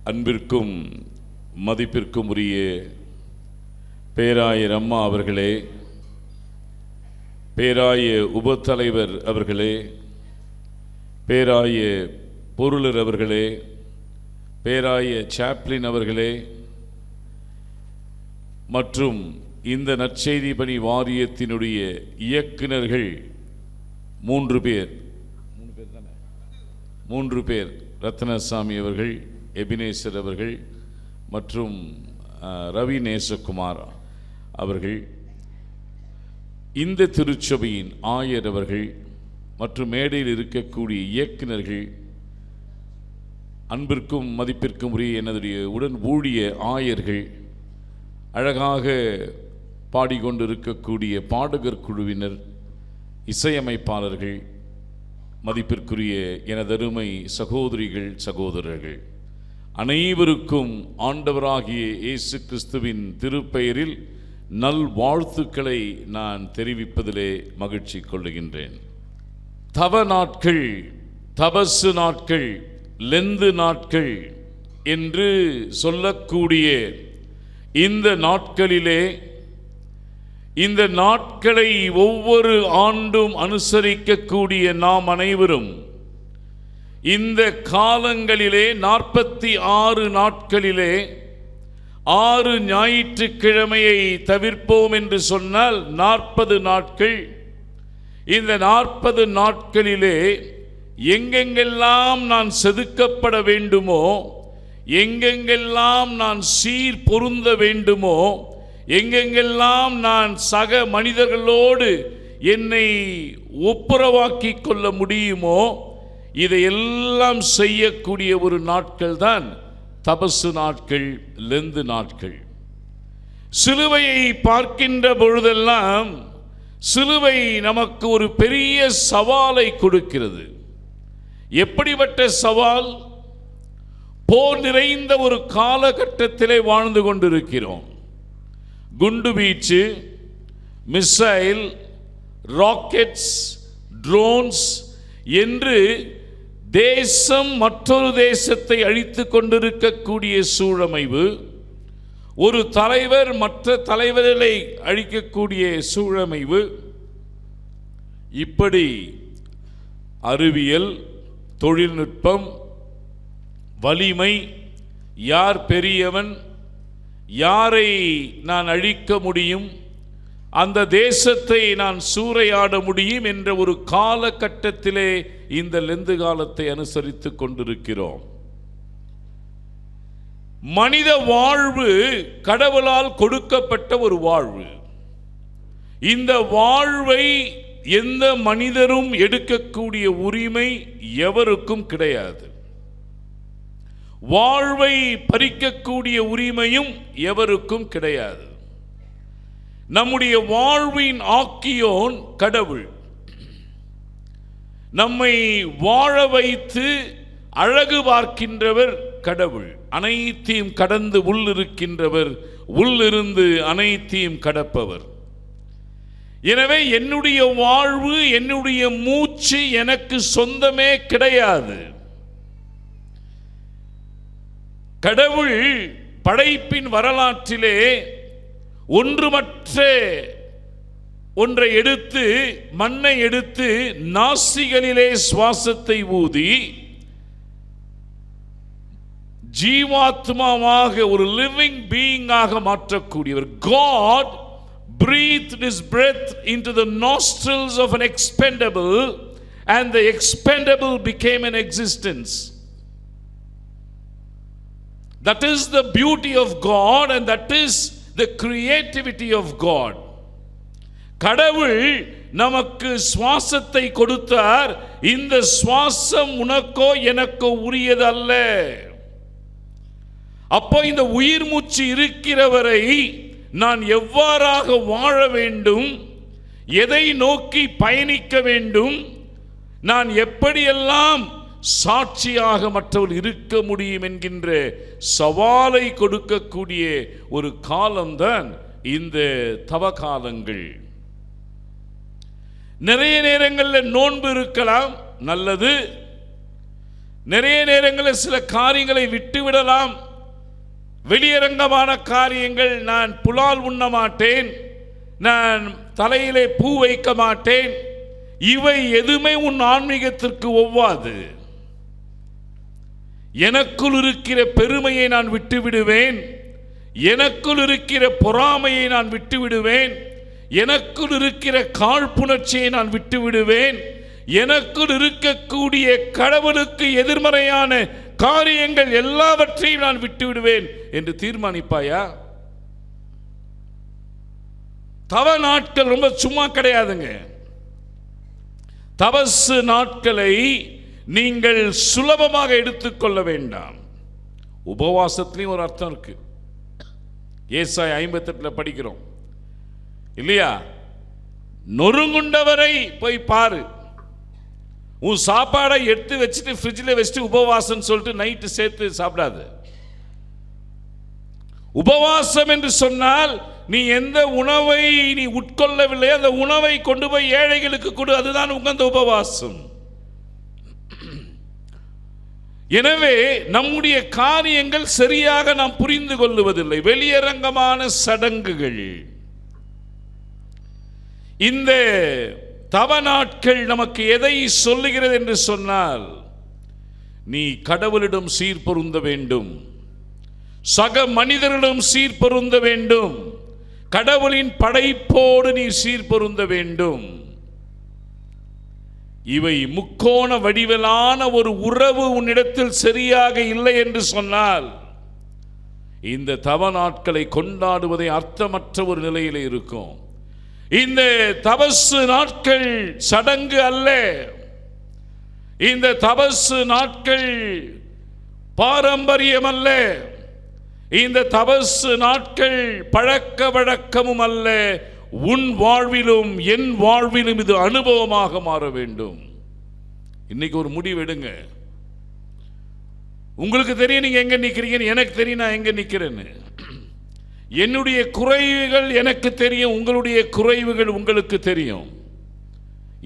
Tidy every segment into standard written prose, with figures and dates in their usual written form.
அன்பிற்கும் மதிப்பிற்கும் உரிய பேராயர் அம்மா அவர்களே, பேராய உபத்தலைவர் அவர்களே, பேராய பொருளர் அவர்களே, பேராய சாப்ளின் அவர்களே மற்றும் இந்த நற்செய்தி பணி வாரியத்தினுடைய இயக்குநர்கள் மூன்று பேர் ரத்னசாமி அவர்கள், எபினேசர் அவர்கள் மற்றும் ரவி நேசகுமார் அவர்கள், இந்த திருச்சபையின் ஆயர் அவர்கள் மற்றும் மேடையில் இருக்கக்கூடிய இயக்குநர்கள், அன்பிற்கும் மதிப்பிற்கும் உரிய எனதுடைய உடன் ஊழிய ஆயர்கள், அழகாக பாடிக்கொண்டிருக்கக்கூடிய பாடகர் குழுவினர், இசையமைப்பாளர்கள், மதிப்பிற்குரிய எனதருமை சகோதரிகள் சகோதரர்கள் அனைவருக்கும் ஆண்டவராகிய இயேசு கிறிஸ்துவின் திருப்பெயரில் நல் வாழ்த்துக்களை நான் தெரிவிப்பதிலே மகிழ்ச்சி கொள்ளுகின்றேன். தவ நாட்கள், தபசு நாட்கள், லெந்து நாட்கள் என்று சொல்லக்கூடிய இந்த நாட்களிலே, இந்த நாட்களை ஒவ்வொரு ஆண்டும் அனுசரிக்கக்கூடிய நாம் அனைவரும் இந்த காலங்களிலே 46 நாட்களிலே 6 ஞாயிற்றுக்கிழமையை தவிர்ப்போம் என்று சொன்னால் 40 நாட்கள். இந்த 40 நாட்களிலே எங்கெங்கெல்லாம் நான் செதுக்கப்பட வேண்டுமோ, எங்கெங்கெல்லாம் நான் சீர் பொருந்த வேண்டுமோ, எங்கெங்கெல்லாம் நான் சக மனிதர்களோடு என்னை ஒப்புரவாக்கிக் கொள்ள முடியுமோ, இதையெல்லாம் செய்யக்கூடிய ஒரு நாட்கள் தான் தபசு நாட்கள், லெந்து நாட்கள். சிலுவையை பார்க்கின்ற பொழுதெல்லாம் சிலுவை நமக்கு ஒரு பெரிய சவாலை கொடுக்கிறது. எப்படிப்பட்ட சவால்? போர் நிறைந்த ஒரு காலகட்டத்திலே வாழ்ந்து கொண்டிருக்கிறோம். குண்டு வீச்சு, மிசைல், ராக்கெட்ஸ், ட்ரோன்ஸ் என்று தேசம் மற்றொரு தேசத்தை அழித்து கொண்டிருக்கக்கூடிய சூழமைவு, ஒரு தலைவர் மற்ற தலைவர்களை அழிக்கக்கூடிய சூழமைவு, இப்படி அறிவியல், தொழில்நுட்பம், வலிமை, யார் பெரியவன், யாரை நான் அழிக்க முடியும், அந்த தேசத்தை நான் சூறையாட முடியும் என்ற ஒரு காலகட்டத்திலே இந்த லெந்து காலத்தை அனுசரித்துக் கொண்டிருக்கிறோம். மனித வாழ்வு கடவுளால் கொடுக்கப்பட்ட ஒரு வாழ்வு. இந்த வாழ்வை எந்த மனிதரும் எடுக்கக்கூடிய உரிமை எவருக்கும் கிடையாது. வாழ்வை பறிக்கக்கூடிய உரிமையும் எவருக்கும் கிடையாது. நம்முடைய வாழ்வின் ஆக்கியோன் கடவுள். நம்மை வாழ வைத்து அழகு பார்க்கின்றவர் கடவுள். அனைத்தையும் கடந்து உள்ளிருக்கின்றவர், உள்ளிருந்து அனைத்தையும் கடப்பவர். எனவே என்னுடைய வாழ்வு, என்னுடைய மூச்சு எனக்கு சொந்தமே கிடையாது. கடவுள் படைப்பின் வரலாற்றிலே ஒன்றுமற்ற ஒன்றை எடுத்து, மண்ணை எடுத்து நாசிகளிலே சுவாசத்தை ஊதி ஜீவாத்மாவாக ஒரு living பீயிங்காக மாற்றக்கூடியவர். God breathed his breath into the nostrils of an expendable and the expendable became an existence. That is the beauty of God and that is the creativity of God. கடவுள் நமக்கு சுவாசத்தை கொடுத்தார். இந்த சுவாசம் உனக்கோ எனக்கோ உரியதல்ல. அப்போ இந்த உயிர் மூச்சு இருக்கிறவரை நான் எவ்வாறாக வாழ வேண்டும், எதை நோக்கி பயணிக்க வேண்டும், நான் எப்படியெல்லாம் சாட்சியாக மற்றவர் இருக்க முடியும் என்கின்ற சவாலை கொடுக்கக்கூடிய ஒரு காலம்தான் இந்த தவ காலங்கள். நிறைய நேரங்களில் நோன்பு இருக்கலாம், நல்லது. நிறைய நேரங்களில் சில காரியங்களை விட்டுவிடலாம். வெளியரங்கமான காரியங்கள், நான் புலால் உண்ண மாட்டேன், நான் தலையிலே பூ வைக்க மாட்டேன், இவை எதுவுமே உன் ஆன்மீகத்திற்கு ஒவ்வாது. எனக்குள் இருக்கிற பெருமையை நான் விட்டுவிடுவேன், எனக்குள் இருக்கிற பொறாமையை நான் விட்டுவிடுவேன், எனக்குள் இருக்கிற காழ்ப்புணர்ச்சியை நான் விட்டுவிடுவேன், எனக்குள் இருக்கக்கூடிய கடவுளுக்கு எதிர்மறையான காரியங்கள் எல்லாவற்றையும் நான் விட்டுவிடுவேன் என்று தீர்மானிப்பாயா? தவ நாட்கள் ரொம்ப சும்மா கிடையாதுங்க. தபசு நாட்களை நீங்கள் சுலபமாக எடுத்துக்கொள்ள வேண்டாம். உபவாசத்திலையும் ஒரு அர்த்தம் இருக்கு. ஏசாயா 58 படிக்கிறோம் இல்லையா? நொறுங்குண்டவரை போய் பாரு, உன் சாப்பாடை எடுத்து வச்சுட்டு ஃப்ரிட்ஜில் வச்சுட்டு உபவாசம் சொல்லிட்டு நைட்டு சேர்த்து சாப்பிடாது. உபவாசம் என்று சொன்னால் நீ எந்த உணவை நீ உட்கொள்ளவில்லை அந்த உணவை கொண்டு போய் ஏழைகளுக்கு கொடு, அதுதான் உகந்த உபவாசம். எனவே நம்முடைய காரியங்கள் சரியாக நாம் புரிந்து கொள்ளுவதில்லை. வெளியரங்கமான சடங்குகள், இந்த தவ நாட்கள் நமக்கு எதை சொல்லுகிறது என்று சொன்னால், நீ கடவுளிடம் சீர்பொருந்த வேண்டும், சக மனிதரிடம் சீர்பொருந்த வேண்டும், கடவுளின் படைப்போடு நீ சீர்பொருந்த வேண்டும். இவை முக்கோண வடிவிலான ஒரு உறவு உன்னிடத்தில் சரியாக இல்லை என்று சொன்னால், இந்த தவ நாட்களை கொண்டாடுவதை அர்த்தமற்ற ஒரு நிலையில் இருக்கும். இந்த தபசு நாட்கள் சடங்கு அல்ல, இந்த தபசு நாட்கள் பாரம்பரியம் அல்ல, இந்த தபசு நாட்கள் பழக்க வழக்கமும் அல்ல. உன் வாழ்விலும் என் வாழ்விலும் இது அனுபவமாக மாற வேண்டும். இன்னைக்கு ஒரு முடிவு எடுங்க. உங்களுக்கு தெரியும் நீங்க எங்க நிக்கிறீங்க, எனக்கு தெரியும் நான் எங்க நிக்கிறேன்னு. என்னுடைய குறைவுகள் எனக்கு தெரியும், உங்களுடைய குறைவுகள் உங்களுக்கு தெரியும்.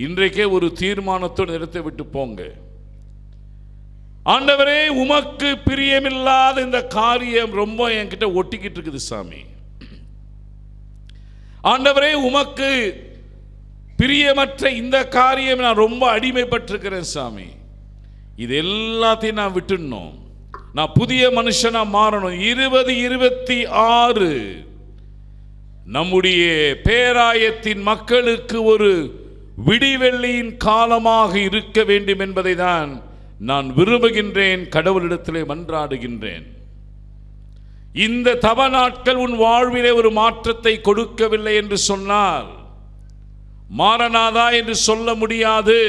இன்றைக்கே ஒரு தீர்மானத்தோடு இடத்தை விட்டு போங்க. ஆண்டவரே, உமக்கு பிரியமில்லாத இந்த காரியம் ரொம்ப என்கிட்ட ஒட்டிக்கிட்டு இருக்குது சாமி. ஆண்டவரே, உமக்கு பிரியமற்ற இந்த காரியம் நான் ரொம்ப அடிமைப்பட்டிருக்கிறேன் சாமி. இது எல்லாத்தையும் நான் விட்டுடணும், நான் புதிய மனுஷனா மாறணும். 2026 நம்முடைய பேராயத்தின் மக்களுக்கு ஒரு விடிவெள்ளியின் காலமாக இருக்க வேண்டும் என்பதை தான் நான் விரும்புகின்றேன், கடவுளிடத்திலே மன்றாடுகின்றேன். இந்த தவ நாட்கள் உன் வாழ்விலே ஒரு மாற்றத்தை கொடுக்கவில்லை என்று சொன்னால், மாறனாதா என்று சொல்ல முடியாது,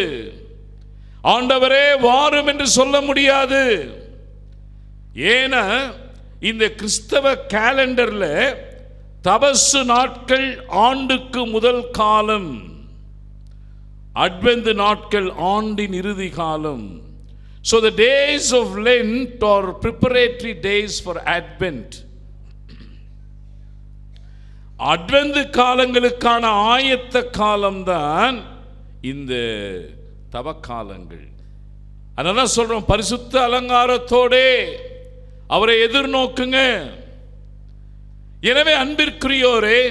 ஆண்டவரே வாரும் என்று சொல்ல முடியாது. ஏன்னா இந்த கிறிஸ்தவ கேலண்டர்ல தபசு நாட்கள் ஆண்டுக்கு முதல் காலம், அட்வென்ட் நாட்கள் ஆண்டின் இறுதி காலம். So the days of Lent are preparatory days for Advent. Advent காலங்களுக்கான ஆயத்த காலம்தான் இந்த தவ காலங்கள். அதனால சொல்றோம், பரிசுத்த அலங்காரத்தோடே அவரை எதிர்நோக்குங்க. எனவே அன்பிற்குரியோரே,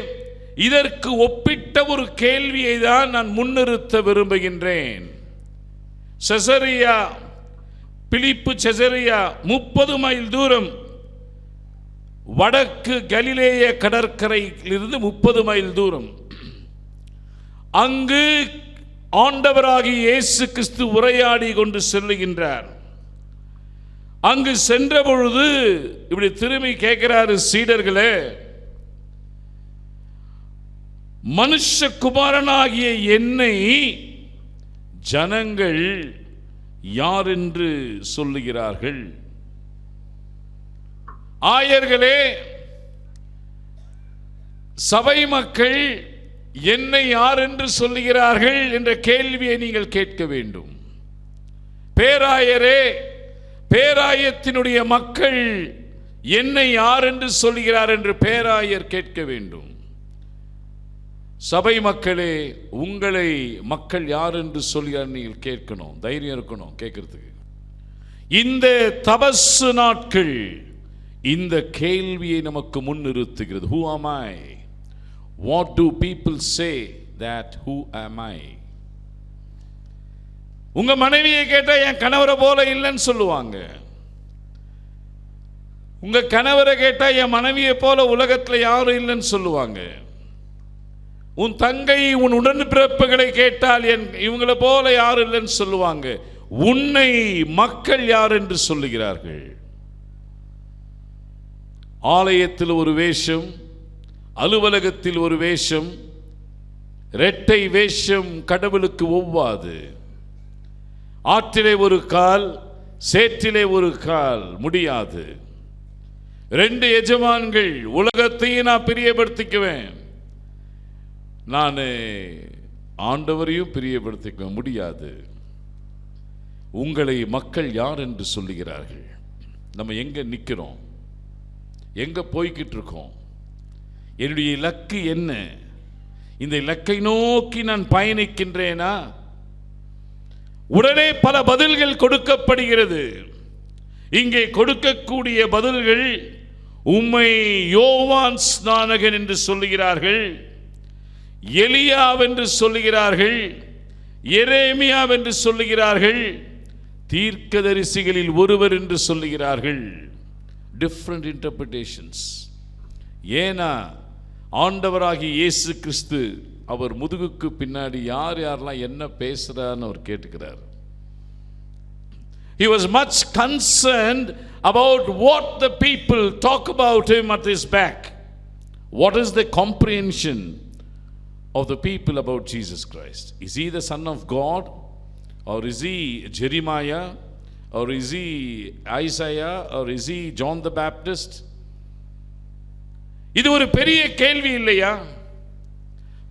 இதற்கு ஒப்பிட்ட ஒரு கேள்வியை தான் நான் முன்னிறுத்த விரும்புகின்றேன். செசரியா, பிலிப்பு செசரியா 30 மைல் தூரம், வடக்கு கலிலேய கடற்கரையிலிருந்து 30 மைல் தூரம். அங்கு ஆண்டவராகிய இயேசு கிறிஸ்து உரையாடி கொண்டு செல்லுகின்றார். அங்கு சென்ற பொழுது இப்படி திரும்பி கேட்கிறாரு, சீடர்களே, மனுஷகுமாரனாகிய என்னை ஜனங்கள் யார் என்று சொல்லுகிறார்கள்? ஆயர்களே, சபை மக்கள் என்னை யார் என்று சொல்லுகிறார்கள் என்ற கேள்வியை நீங்கள் கேட்க வேண்டும். பேராயரே, பேராயத்தினுடைய மக்கள் என்னை யார் என்று சொல்லுகிறார் என்று பேராயர் கேட்க வேண்டும். சபை மக்களே, உங்களை மக்கள் யார் என்று சொல்கிறார் நீங்கள் கேட்கணும், தைரியம் இருக்கணும் கேட்கறதுக்கு. இந்த தபசு நாட்கள் இந்த கேள்வியை நமக்கு முன்னிறுத்துகிறது. Who am I? What do people say that who am I? உங்க மனைவியை கேட்டா என் கணவரை போல இல்லைன்னு சொல்லுவாங்க. உங்க கணவரை கேட்டா என் மனைவியை போல உலகத்தில் யாரும் இல்லைன்னு சொல்லுவாங்க. உன் தங்கை உன் உடன்பிறப்புகளை கேட்டால் இவங்களை போல யாரும் இல்லைன்னு சொல்லுவாங்க. உன்னை மக்கள் யார் என்று சொல்லுகிறார்கள். ஆலயத்தில் ஒரு வேஷம், அலுவலகத்தில் ஒரு வேஷம், இரட்டை வேஷம் கடவுளுக்கு ஒவ்வாது. ஆற்றிலே ஒரு கால், சேற்றிலே ஒரு கால் முடியாது. ரெண்டு எஜமான்கள். உலகத்தையும் நான் பிரியப்படுத்திக்குவேன், நான் ஆண்டவரையும் பிரியப்படுத்திக்க முடியாது. உங்களை மக்கள் யார் என்று சொல்லுகிறார்கள். நம்ம எங்க நிற்கிறோம், எங்க போய்கிட்டு இருக்கோம், என்னுடைய இலக்கு என்ன, இந்த இலக்கை நோக்கி நான் பயணிக்கின்றேனா? உடனே பல பதில்கள் கொடுக்கப்படுகிறது. இங்கே கொடுக்கக்கூடிய பதில்கள், உம்மை யோவான் ஸ்நானகன் என்று சொல்லுகிறார்கள், எலியாவென்று சொல்லுகிறார்கள், எரேமியாவென்று சொல்லுகிறார்கள், தீர்க்கதரிசிகளில் ஒருவர் என்று சொல்லுகிறார்கள். Different interpretations. ஏனா ஆண்டவராகிய இயேசு கிறிஸ்து அவர் முதுகுக்கு பின்னாடி யார் யாரெல்லாம் என்ன பேசுறான்னு அவர் கேட்டுக்கிறார். He was much concerned about what the people talk about him at his back. What is the comprehension of the people about Jesus Christ? Is he the Son of God, or is he Jeremiah, or is he Isaiah, or is he John the Baptist? இது ஒரு பெரிய கேள்வி இல்லையா?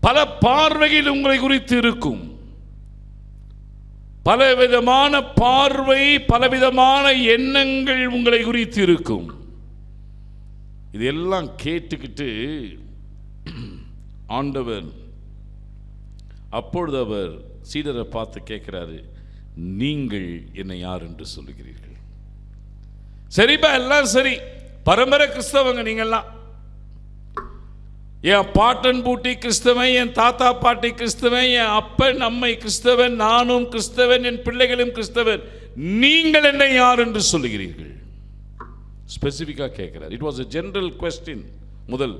பல பார்வையில் உங்களை குறித்து இருக்கும். பலவிதமான பார்வை, பலவிதமான எண்ணங்கள் உங்களை குறித்து இருக்கும். இதெல்லாம் கேட்டுக்கிட்டு ஆண்டவர் அப்பொழுது அவர் சீடரை பார்த்து கேட்கிறாரு, நீங்கள் என்னை யார் என்று சொல்லுகிறீர்கள்? சரிப்பா, எல்லாம் சரி, பரம்பரை கிறிஸ்தவங்க நீங்கள்லாம். என் பாட்டன் பூட்டி கிறிஸ்தவன், என் தாத்தா பாட்டி கிறிஸ்தவன், என் அப்பன் அம்மை கிறிஸ்தவன், நானும் கிறிஸ்தவன், என் பிள்ளைகளும் கிறிஸ்தவன். நீங்கள் என்னை யார் என்று சொல்லுகிறீர்கள்? ஸ்பெசிஃபிக்காக கேட்கிறார். It was a general question. முதல்.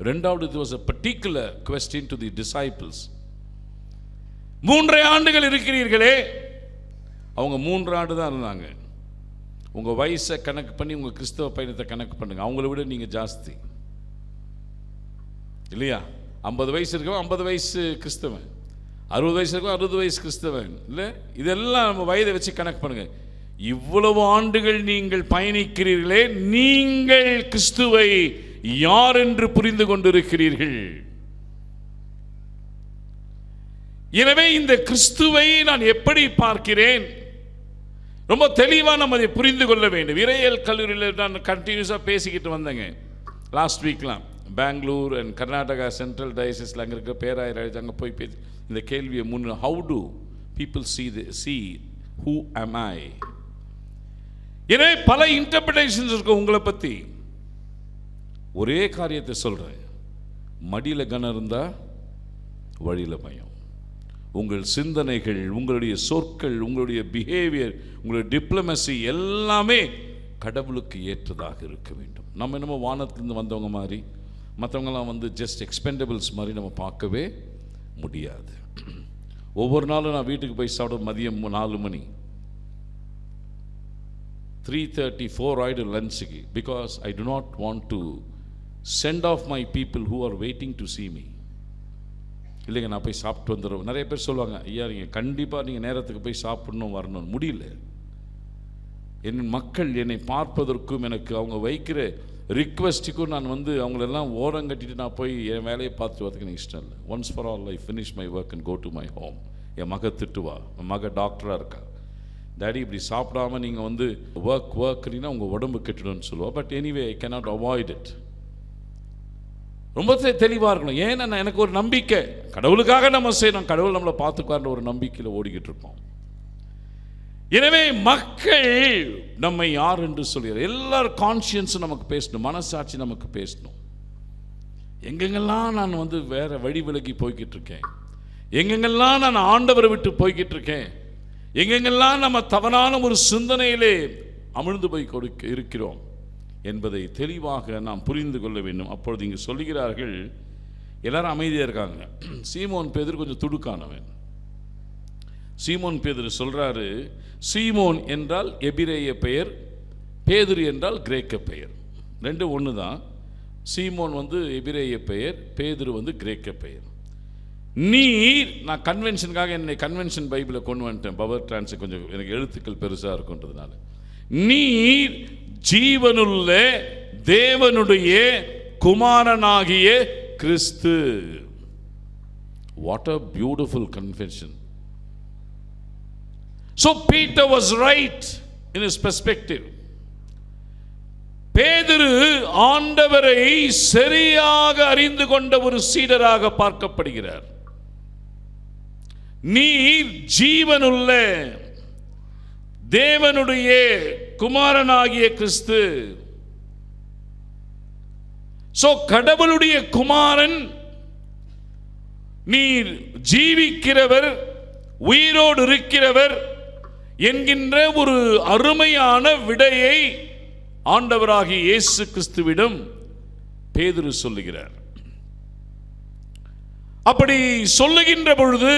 ரெண்டாவது, it was a particular question to the disciples. 3 ஆண்டுகள் இருக்கிறீர்களே. அவங்க 3 ஆண்டு தான் இருந்தாங்க. உங்கள் வயசை கணக்கு பண்ணி உங்கள் கிறிஸ்தவ பயணத்தை கணக்கு பண்ணுங்க. அவங்கள விட நீங்கள் ஜாஸ்தி இல்லையா? 50 வயசு இருக்கவன் 50 வயசு கிறிஸ்தவன், 60 வயசு இருக்கவன் 60 வயசு கிறிஸ்தவன் இல்லை. இதெல்லாம் நம்ம வயதை வச்சு கணக்கு பண்ணுங்க. இவ்வளவு ஆண்டுகள் நீங்கள் பயணிக்கிறீர்களே, நீங்கள் கிறிஸ்துவை யார் என்று புரிந்து கொண்டிருக்கிறீர்கள். எனவே இந்த கிறிஸ்துவை நான் எப்படி பார்க்கிறேன், ரொம்ப தெளிவாக நம்ம அதை புரிந்து கொள்ள வேண்டும். இறையியல் கல்லூரியில் நான் கண்டினியூஸாக பேசிக்கிட்டு வந்தேங்க. லாஸ்ட் வீக்லாம் பெங்களூர் அண்ட் கர்நாடகா சென்ட்ரல் டயசிஸில் அங்கே இருக்கிற பேராயர் அங்கே போய் பேசி இந்த கேள்வியை முன்னு, how do people see who am I? எனவே பல இன்டர்பிரேஷன்ஸ் இருக்கும் உங்களை பற்றி. ஒரே காரியத்தை சொல்கிறேன், மடியில் கனம் இருந்தால் வழியில் பயம். உங்கள் சிந்தனைகள், உங்களுடைய சொற்கள், உங்களுடைய பிஹேவியர், உங்களுடைய டிப்ளமசி எல்லாமே கடவுளுக்கு ஏற்றதாக இருக்க வேண்டும். நம்ம என்னமோ வானத்திலிருந்து வந்தவங்க மாதிரி, மற்றவங்களாம் வந்து ஜஸ்ட் எக்ஸ்பெண்டபிள்ஸ் மாதிரி நம்ம பார்க்கவே முடியாது. ஒவ்வொரு நாளும் நான் வீட்டுக்கு போய் சாப்பிட மதியம் 4 மணி, 3:30, 4 ஆகிடும் லஞ்சுக்கு. Because I do not want to send off my people who are waiting to see me. இல்லைங்க, நான் போய் சாப்பிட்டு வந்துடுவேன். நிறைய பேர் சொல்லுவாங்க, ஐயா நீங்கள் கண்டிப்பாக நீங்கள் நேரத்துக்கு போய் சாப்பிடணும் வரணும். முடியல. என் மக்கள் என்னை பார்ப்பதற்கும் எனக்கு அவங்க வைக்கிற ரிக்வெஸ்ட்டுக்கும் நான் வந்து அவங்களெல்லாம் ஓரம் கட்டிட்டு நான் போய் என் வேலையை பார்த்துட்டு வரதுக்கு எனக்கு இஷ்டம் இல்லை. Once for all I finish my work and go to my home. என் மக திட்டுவா, என் மக டாக்டராக இருக்கா, டேடி இப்படி சாப்பிடாமல் நீங்கள் வந்து ஒர்க்னா உங்கள் உடம்பு கெட்டுடும்னு சொல்லுவா. But anyway I cannot avoid it. ரொம்ப தெளிவாக இருக்கணும். ஏன்னா எனக்கு ஒரு நம்பிக்கை, கடவுளுக்காக நம்ம செய்யணும், கடவுள் நம்மளை பார்த்துக்கான்ற ஒரு நம்பிக்கையில் ஓடிக்கிட்டு இருப்போம். எனவே மக்கள் நம்மை யார் என்று சொல்கிறார். எல்லாரும் கான்சியன்ஸும் நமக்கு பேசணும், மனசாட்சி நமக்கு பேசணும். எங்கெங்கெல்லாம் நான் வேற வழி விலகி போய்கிட்டு இருக்கேன், எங்கெங்கெல்லாம் நான் ஆண்டவரை விட்டு போய்கிட்டு இருக்கேன், எங்கெங்கெல்லாம் நம்ம தவறான ஒரு சிந்தனையிலே அமிழ்ந்து போய் இருக்கிறோம் என்பதை தெளிவாக நாம் புரிந்து கொள்ள வேண்டும். அப்பொழுது இங்கு சொல்லுகிறார்கள், எல்லாரும் அமைதியாக இருக்காங்க. சீமோன் பேதுரு கொஞ்சம் துடுக்கானவன். சீமோன் பேதுரு சொல்றாரு, சீமோன் என்றால் எபிரேய பெயர், பேதுரு என்றால் கிரேக்க பெயர், ரெண்டு ஒன்று தான். சீமோன் எபிரேய பெயர், பேதுரு கிரேக்க பெயர். நீர், நான் கன்வென்ஷனுக்காக என்னை கன்வென்ஷன் பைபிளை கொண்டு வந்துட்டேன், பவர் டிரான்ஸ் கொஞ்சம் எனக்கு எழுத்துக்கள் பெருசாக இருக்குன்றதுனால. நீர் ஜீவனுள்ள தேவனுடைய குமாரனாகிய கிறிஸ்து. What a beautiful confession. So Peter was right in his perspective. பேதுரு ஆண்டவரை சரியாக அறிந்து கொண்ட ஒரு சீடராக பார்க்கப்படுகிறார். நீர் ஜீவனுள்ள தேவனுடைய குமாரனாகிய கிறிஸ்து. சோ கடவுளுடைய குமாரன், நீர் ஜீவிக்கிறவர், உயிரோடு இருக்கிறவர் என்கின்ற ஒரு அருமையான விடையை ஆண்டவராகிய இயேசு கிறிஸ்துவிடம் பேதுரு சொல்லுகிறார். அப்படி சொல்லுகின்ற பொழுது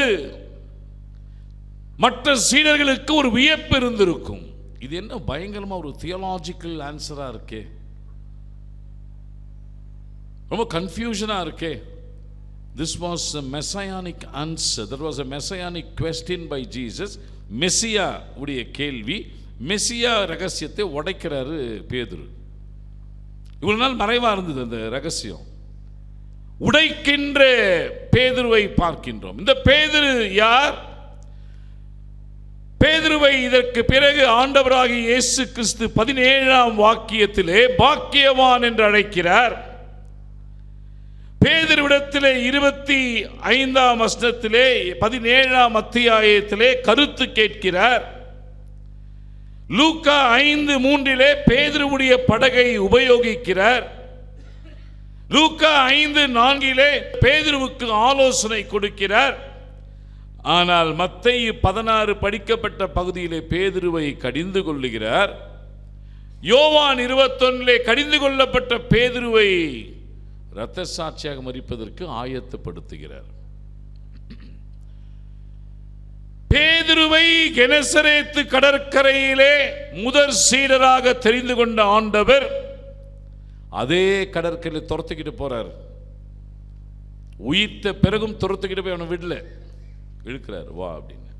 மற்ற சீடர்களுக்கு ஒரு வியப்பு இருந்திருக்கும். இது என்ன பயங்கரமா ஒரு தியோலாஜிக்கல் ஆன்சரா இருக்கே, ரொம்ப கன்ஃபியூஷனா இருக்கே. This was a messianic answer. There was a messianic question by Jesus. மெசியா உடைய கேள்வி, மெசியா ரகசியத்தை உடைக்கிறாரு பேதுரு. இவ்வளவு நாள் மறைவா இருந்தது அந்த ரகசியம், உடைக்கின்ற பேதுருவை பார்க்கின்றோம். இந்த பேதுரு யார்? பேதுருவை இதற்கு பிறகு ஆண்டவராகிய இயேசு கிறிஸ்து 17ஆம் வாக்கியத்திலே பாக்கியவான் என்று அழைக்கிறார். பேதுருவிடத்திலே 25ஆம் வசனத்திலே 17ஆம் அத்தியாயத்திலே கருத்து கேட்கிறார். லூக்கா 5:3 பேதுருவுடைய படகை உபயோகிக்கிறார். லூக்கா 5:4 பேதுருவுக்கு ஆலோசனை கொடுக்கிறார். ஆனால் மத்தேயு 16 படிக்கப்பட்ட பகுதியிலே பேதுருவை கடிந்து கொள்ளுகிறார். யோவான் 21 கடிந்து கொள்ளப்பட்ட பேதுருவை இரத்த சாட்சியாக மரிப்பதற்கு ஆயத்தப்படுத்துகிறார். பேதுருவை கெனசரேத்து கடற்கரையிலே முதற் சீடராக தெரிந்து கொண்ட ஆண்டவர் அதே கடற்கரையில் துரத்துக்கிட்டு போறார். உயிர்த்த பிறகும் துரத்துக்கிட்டு போய் அவனை விடல, இழுக்கிறார், வா அப்படின்னு.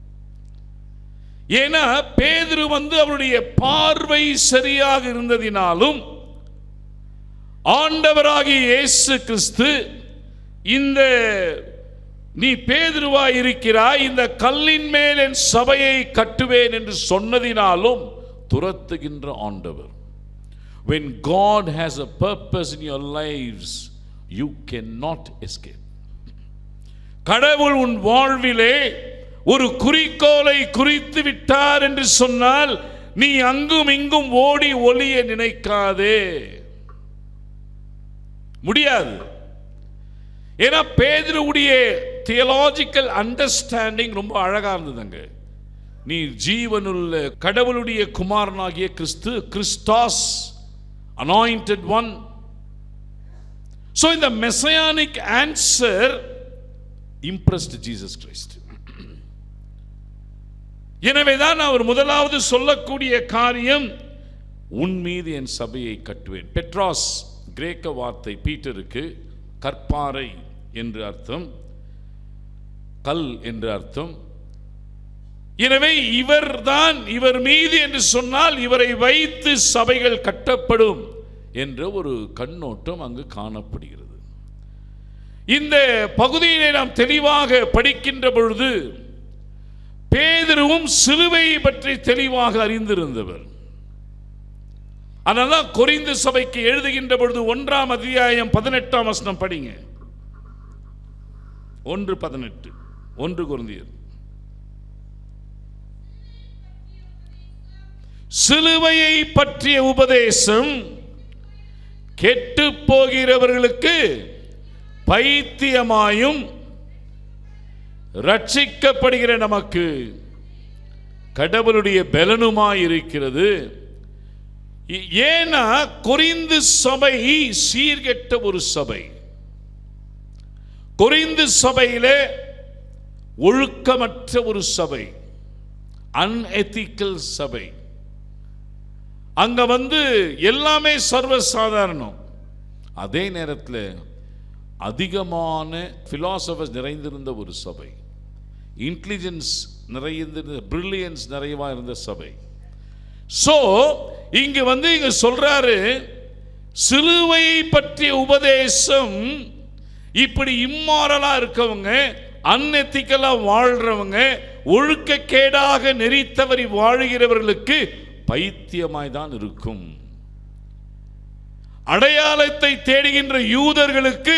ஏன்னா பேதுரு அவருடைய பார்வை சரியாக இருந்ததினாலும் ஆண்டவராகிய இயேசு கிறிஸ்து இந்த நீ பேதுருவாய் இருக்கிறாய், இந்த கல்லின் மேல் என் சபையை கட்டுவேன் என்று சொன்னதினாலும் துரத்துகின்ற ஆண்டவர். When God has a purpose in your lives, you cannot escape. கடவுள் உன் வாழ்விலே ஒரு குறிக்கோளை குறித்து விட்டார் என்று சொன்னால் நீ அங்கும் இங்கும் ஓடி ஒளிய நினைக்காதே, முடியாது. ஏன்னா பேதுருவுடைய தியோலாஜிக்கல் அண்டர்ஸ்டாண்டிங் ரொம்ப அழகா இருந்ததுங்க. நீ ஜீவனுள்ள கடவுளுடைய குமாரனாகிய கிறிஸ்து, கிறிஸ்டாஸ், anointed one. So in the messianic answer impressed Jesus Christ. எனவேதான் அவர் முதலாவது சொல்லக்கூடிய காரியம், உன் மீது என் சபையை கட்டுவேன். பெட்ராஸ் கிரேக்க வார்த்தை பீட்டருக்கு கற்பாறை என்று அர்த்தம், கல் என்று அர்த்தம். எனவே இவர்தான், இவர் மீது என்று சொன்னால் இவரை வைத்து சபைகள் கட்டப்படும் என்ற ஒரு கண்ணோட்டம் அங்கு காணப்படுகிறது. இந்த பகுதியிலே நாம் தெளிவாக படிக்கின்ற பொழுது பேதுருவும் சிலுவையை பற்றி தெளிவாக அறிந்திருந்தவர். அதனால கொரிந்து சபைக்கு எழுதுகின்ற பொழுது 1ஆம் அத்தியாயம் 18ஆம் வசனம் படிங்க. 1:18 1 கொரிந்தியர். சிலுவையை பற்றிய உபதேசம் கெட்டு போகிறவர்களுக்கு பைத்தியமாயும் ரட்சிக்கப்படுகிற நமக்கு கடவுளுடைய பலனுமாய் இருக்கிறது. ஏன்னா கொரிந்து சபை சீர்கெட்ட ஒரு சபை. கொரிந்து சபையிலே ஒழுக்கமற்ற ஒரு சபை, அன்எத்திக்கல் சபை. அங்க எல்லாமே சர்வசாதாரணம். அதே நேரத்தில் அதிகமான பிலாசபர்ஸ் நிறைந்திருந்த ஒரு சபை, இன்டெலிஜென்ஸ் நிறைந்திருந்த, பிரில்லியன்ஸ் நிறைவா இருந்த சபை. சோ இங்க இங்க சொல்றாரு, சிலுவையை பற்றிய உபதேசம் இப்படி இம்மாரலா இருக்கவங்க, அன்எத்திக்கலா வாழ்றவங்க, ஒழுக்கக்கேடாக நெறி தவறி வாழுகிறவர்களுக்கு பைத்தியமாய் தான் இருக்கும். அடையாளத்தை தேடுகின்ற யூதர்களுக்கு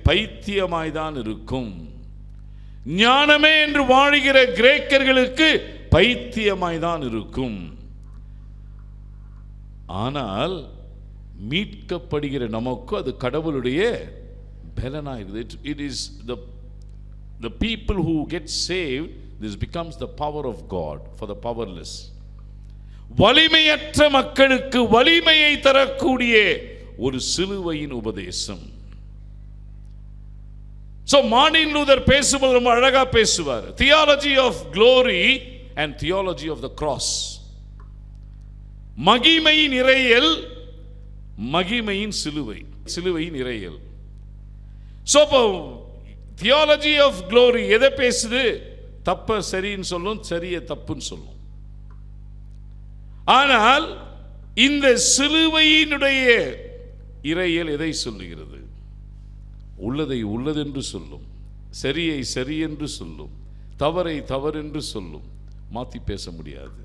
பைத்தியமாய் தான் இருக்கும். ஞானமே என்று வாழுகிற கிரேக்கர்களுக்கு பைத்தியமாய் தான் இருக்கும். ஆனால் மீட்கப்படுகிற நமக்கு அது கடவுளுடைய பலனாகிறது. It is the people who get saved, this becomes the power of God for the powerless. வலிமையற்ற மக்களுக்கு வலிமையை தரக்கூடிய ஒரு சிலுவையின் உபதேசம். So மார்ட்டின் லூதர் பேசும்போது ரொம்ப அழகா பேசுவார். Theology of glory and theology of the cross. மகிமையின் இறையல், மகிமையின் சிலுவை, சிலுவையின் இறையல். So theology of glory எதை பேசுது? தப்ப சரின்னு சொல்லும், சரிய தப்புன்னு சொல்லும். ஆனால் இந்த சிலுவையினுடைய இறையல் எதை சொல்லுகிறது? உள்ளதை உள்ளதென்று சொல்லும், சரியை சரி என்று சொல்லும், தவறை தவறென்று சொல்லும். மாத்தி பேச முடியாது.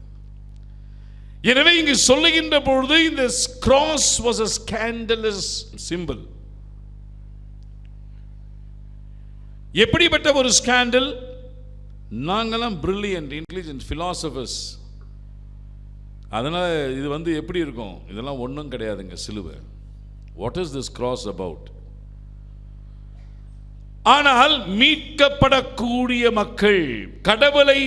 எனவே இங்கு சொல்லுகின்ற பொழுது இந்த cross was a scandalous symbol. எப்படிப்பட்ட ஒரு ஸ்கேண்டல்? நாங்களாம் பிரில்லியன்ட், இன்டெலிஜென்ட் பிலாசபர்ஸ். அதனால இது எப்படி இருக்கும்? இதெல்லாம் ஒன்றும் கிடையாதுங்க சிலுவை. What is this cross about? ஆனால் மீட்கப்படக்கூடிய மக்கள், கடவுளை,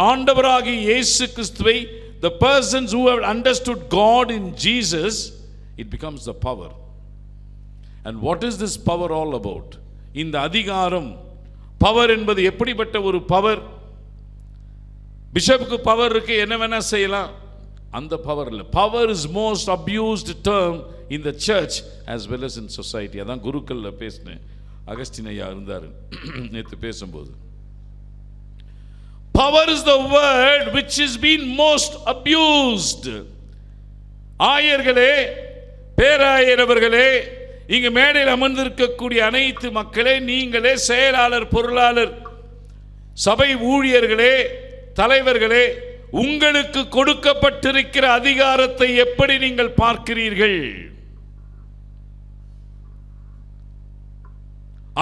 ஆண்டவராகிய இயேசு கிறிஸ்துவை, the persons who have understood God in Jesus, it becomes the power. And what is this power all about? இந்த அதிகாரம், பவர் என்பது எப்படிப்பட்ட ஒரு பவர்? பிஷப்புக்கு பவர் இருக்கு, என்ன வேணா செய்யலாம், அந்த பவர் இல்லை. Power is most abused term in the church as well as in society. அதான் குருக்கள்ல பேசினேன், அகஸ்டின் ஐயா இருந்தார் நேற்று பேசும்போது. Power is the word which is been most abused. ஆயர்களே, பேராயர் அவர்களே, இங்க மேடையில் அமர்ந்திருக்கக்கூடிய அனைத்து மக்களே, நீங்களே, செயலாளர், பொருளாளர், சபை ஊழியர்களே, தலைவர்களே, உங்களுக்கு கொடுக்கப்பட்டிருக்கிற அதிகாரத்தை எப்படி நீங்கள் பார்க்கிறீர்கள்?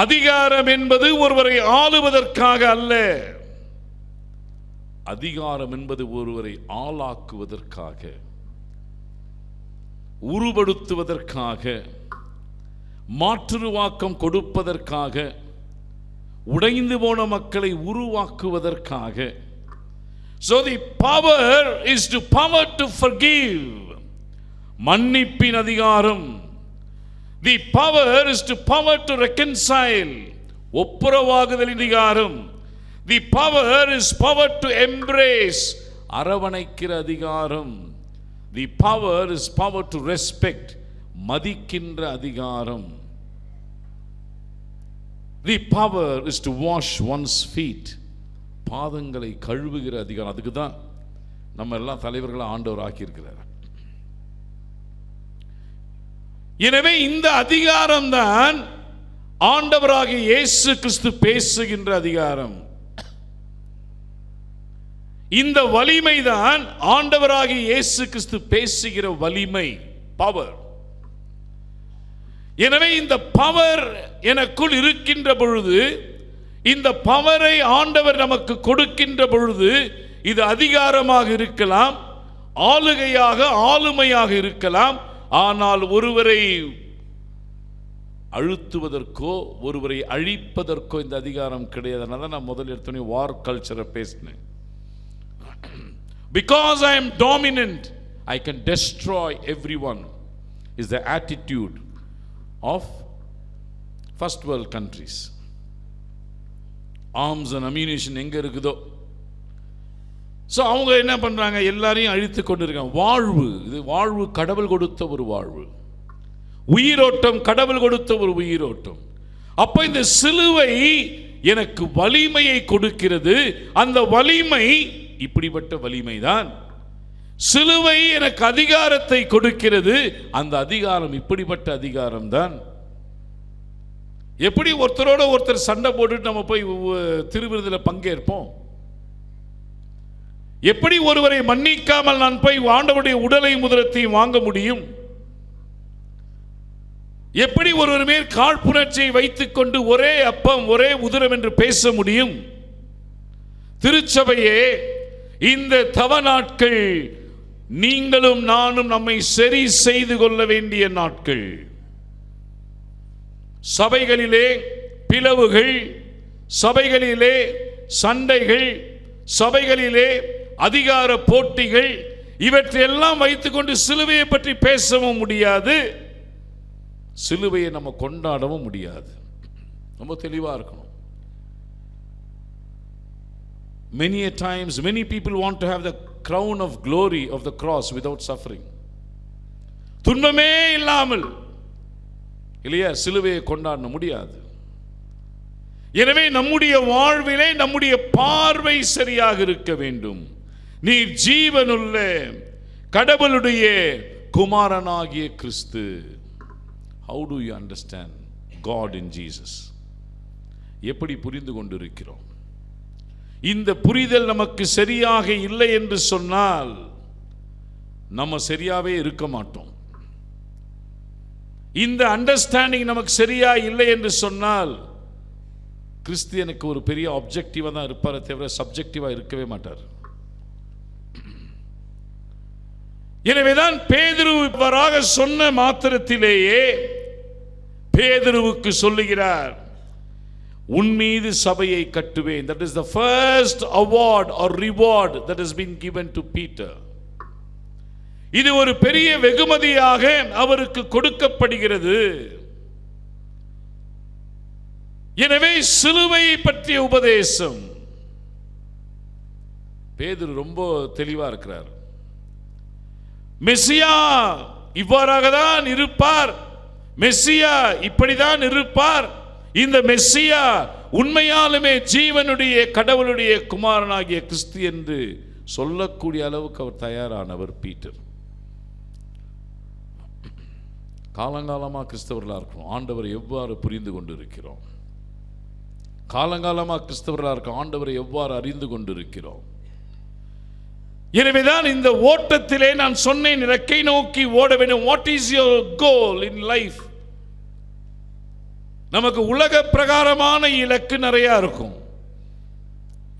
அதிகாரம் என்பது ஒருவரை ஆளுவதற்காக அல்ல. அதிகாரம் என்பது ஒருவரை ஆளாக்குவதற்காக, உருவெடுத்துவதற்காக, மாற்றுருவாக்கம் கொடுப்பதற்காக, உடைந்து போன மக்களை உருவாக்குவதற்காக. So the power is to power to forgive. மன்னிப்பின் அதிகாரம். The power is to power to reconcile. ஒப்புரவாகுதலின் அதிகாரம். The power is power to embrace. அரவணைக்கிற அதிகாரம். The power is power to respect. மதிக்கின்ற அதிகாரம். The power is to wash one's feet. பாதங்களை கழுவுகிற அதிகாரம். அதுக்கு தான் நம்ம எல்லாம் தலைவர்களை ஆண்டவர் ஆக்கியிருக்கிறார். எனவே இந்த அதிகாரம் தான் ஆண்டவராகிய இயேசு கிறிஸ்து பேசுகின்ற அதிகாரம். இந்த வலிமை தான் ஆண்டவராகிய இயேசு கிறிஸ்து பேசுகிற வலிமை, பவர். எனவே இந்த பவர் எனக்குள் இருக்கின்ற பொழுது, இந்த பவரை ஆண்டவர் நமக்கு கொடுக்கின்ற பொழுது, இது அதிகாரமாக இருக்கலாம், ஆளுகையாக ஆளுமையாக இருக்கலாம். ஆனால் ஒருவரை அழுத்துவதற்கோ ஒருவரை அழிப்பதற்கோ இந்த அதிகாரம் கிடையாது. அதனால நான் முதல் எடுத்தோடனே வார் கல்ச்சரை பேசினேன். Because I am dominant, I can destroy everyone is the attitude of first world countries. Arms and ammunition எங்க இருக்குதோ, ஸோ அவங்க என்ன பண்றாங்க, எல்லாரையும் அழித்து கொண்டிருக்காங்க. வாழ்வு, இது வாழ்வு கடவுள் கொடுத்த ஒரு வாழ்வு, உயிரோட்டம் கடவுள் கொடுத்த ஒரு உயிரோட்டம். அப்ப இந்த சிலுவை எனக்கு வலிமையை கொடுக்கிறது. அந்த வலிமை இப்படிப்பட்ட வலிமைதான். சிலுவை எனக்கு அதிகாரத்தை கொடுக்கிறது. அந்த அதிகாரம் இப்படிப்பட்ட அதிகாரம் தான். எப்படி ஒருத்தரோட ஒருத்தர் சண்டை போட்டுட்டு நம்ம போய் திருவிருந்தில் பங்கேற்போம்? எப்படி ஒருவரை மன்னிக்காமல் நான் போய் ஆண்டவருடைய உடலை முதலத்தையும் வாங்க முடியும்? எப்படி ஒருவர் மேல் காழ்ப்புணர்ச்சியை வைத்துக் கொண்டு ஒரே அப்பம் ஒரே உதிரம் என்று பேச முடியும்? திருச்சபையே, இந்த தவ நாட்கள் நீங்களும் நானும் நம்மை சரி செய்து கொள்ள வேண்டிய நாட்கள். சபைகளிலே பிளவுகள், சபைகளிலே சண்டைகள், சபைகளிலே அதிகார போட்டிகள், இவற்றையெல்லாம் வைத்துக்கொண்டு சிலுவையை பற்றி பேசவும் முடியாது, சிலுவையை நம்ம கொண்டாடவும் முடியாது. ரொம்ப தெளிவா இருக்கணும். Many a times many people want to have the crown of glory of the cross without suffering. துன்பமே இல்லாமல் இல்லையா சிலுவையை கொண்டாட முடியாது. எனவே நம்முடைய வாழ்விலே நம்முடைய பார்வை சரியாக இருக்க வேண்டும். நீ ஜீவனுள்ள கடவுளுடைய குமாரனாகிய கிறிஸ்து. How do you understand God in Jesus? எப்படி புரிந்து கொண்டிருக்கிறோம்? இந்த புரிதல் நமக்கு சரியாக இல்லை என்று சொன்னால் நம்ம சரியாவே இருக்க மாட்டோம். இந்த அண்டர்ஸ்டாண்டிங் நமக்கு சரியா இல்லை என்று சொன்னால் கிறிஸ்தியனுக்கு ஒரு பெரிய ஆப்ஜெக்டிவா தான் இருப்பாரே தவிர சப்ஜெக்டிவா இருக்கவே மாட்டார். எனவேதான் பேதுரு இவ்வாறாக சொன்ன மாத்திரத்திலேயே பேதுருவுக்கு சொல்லுகிறார், உன் மீது சபையை கட்டுவேன். That is the first award or reward that has been given to Peter. இது ஒரு பெரிய வெகுமதியாக அவருக்கு கொடுக்கப்படுகிறது. எனவே சிலுவை பற்றிய உபதேசம் பேதுரு ரொம்ப தெளிவா இருக்கிறார். மெசியா இவ்வாறாக தான் இருப்பார், மெசியா இப்படிதான் இருப்பார், இந்த மெசியா உண்மையாலுமே ஜீவனுடைய கடவுளுடைய குமாரனாகிய கிறிஸ்து என்று சொல்லக்கூடிய அளவுக்கு அவர் தயாரானவர் பீட்டர். காலங்காலமாக கிறிஸ்தவர்களாக இருக்கிறோம், ஆண்டவரை எவ்வாறு புரிந்து கொண்டு இருக்கிறோம்? காலங்காலமாக கிறிஸ்தவர்களாக இருக்க ஆண்டவரை எவ்வாறு அறிந்து கொண்டிருக்கிறோம்? எனவேதான் இந்த ஓட்டத்திலே நான் சொன்னேன், இலக்கை நோக்கி ஓட வேண்டும். What is your goal in life? நமக்கு உலக பிரகாரமான இலக்கு நிறைய இருக்கும்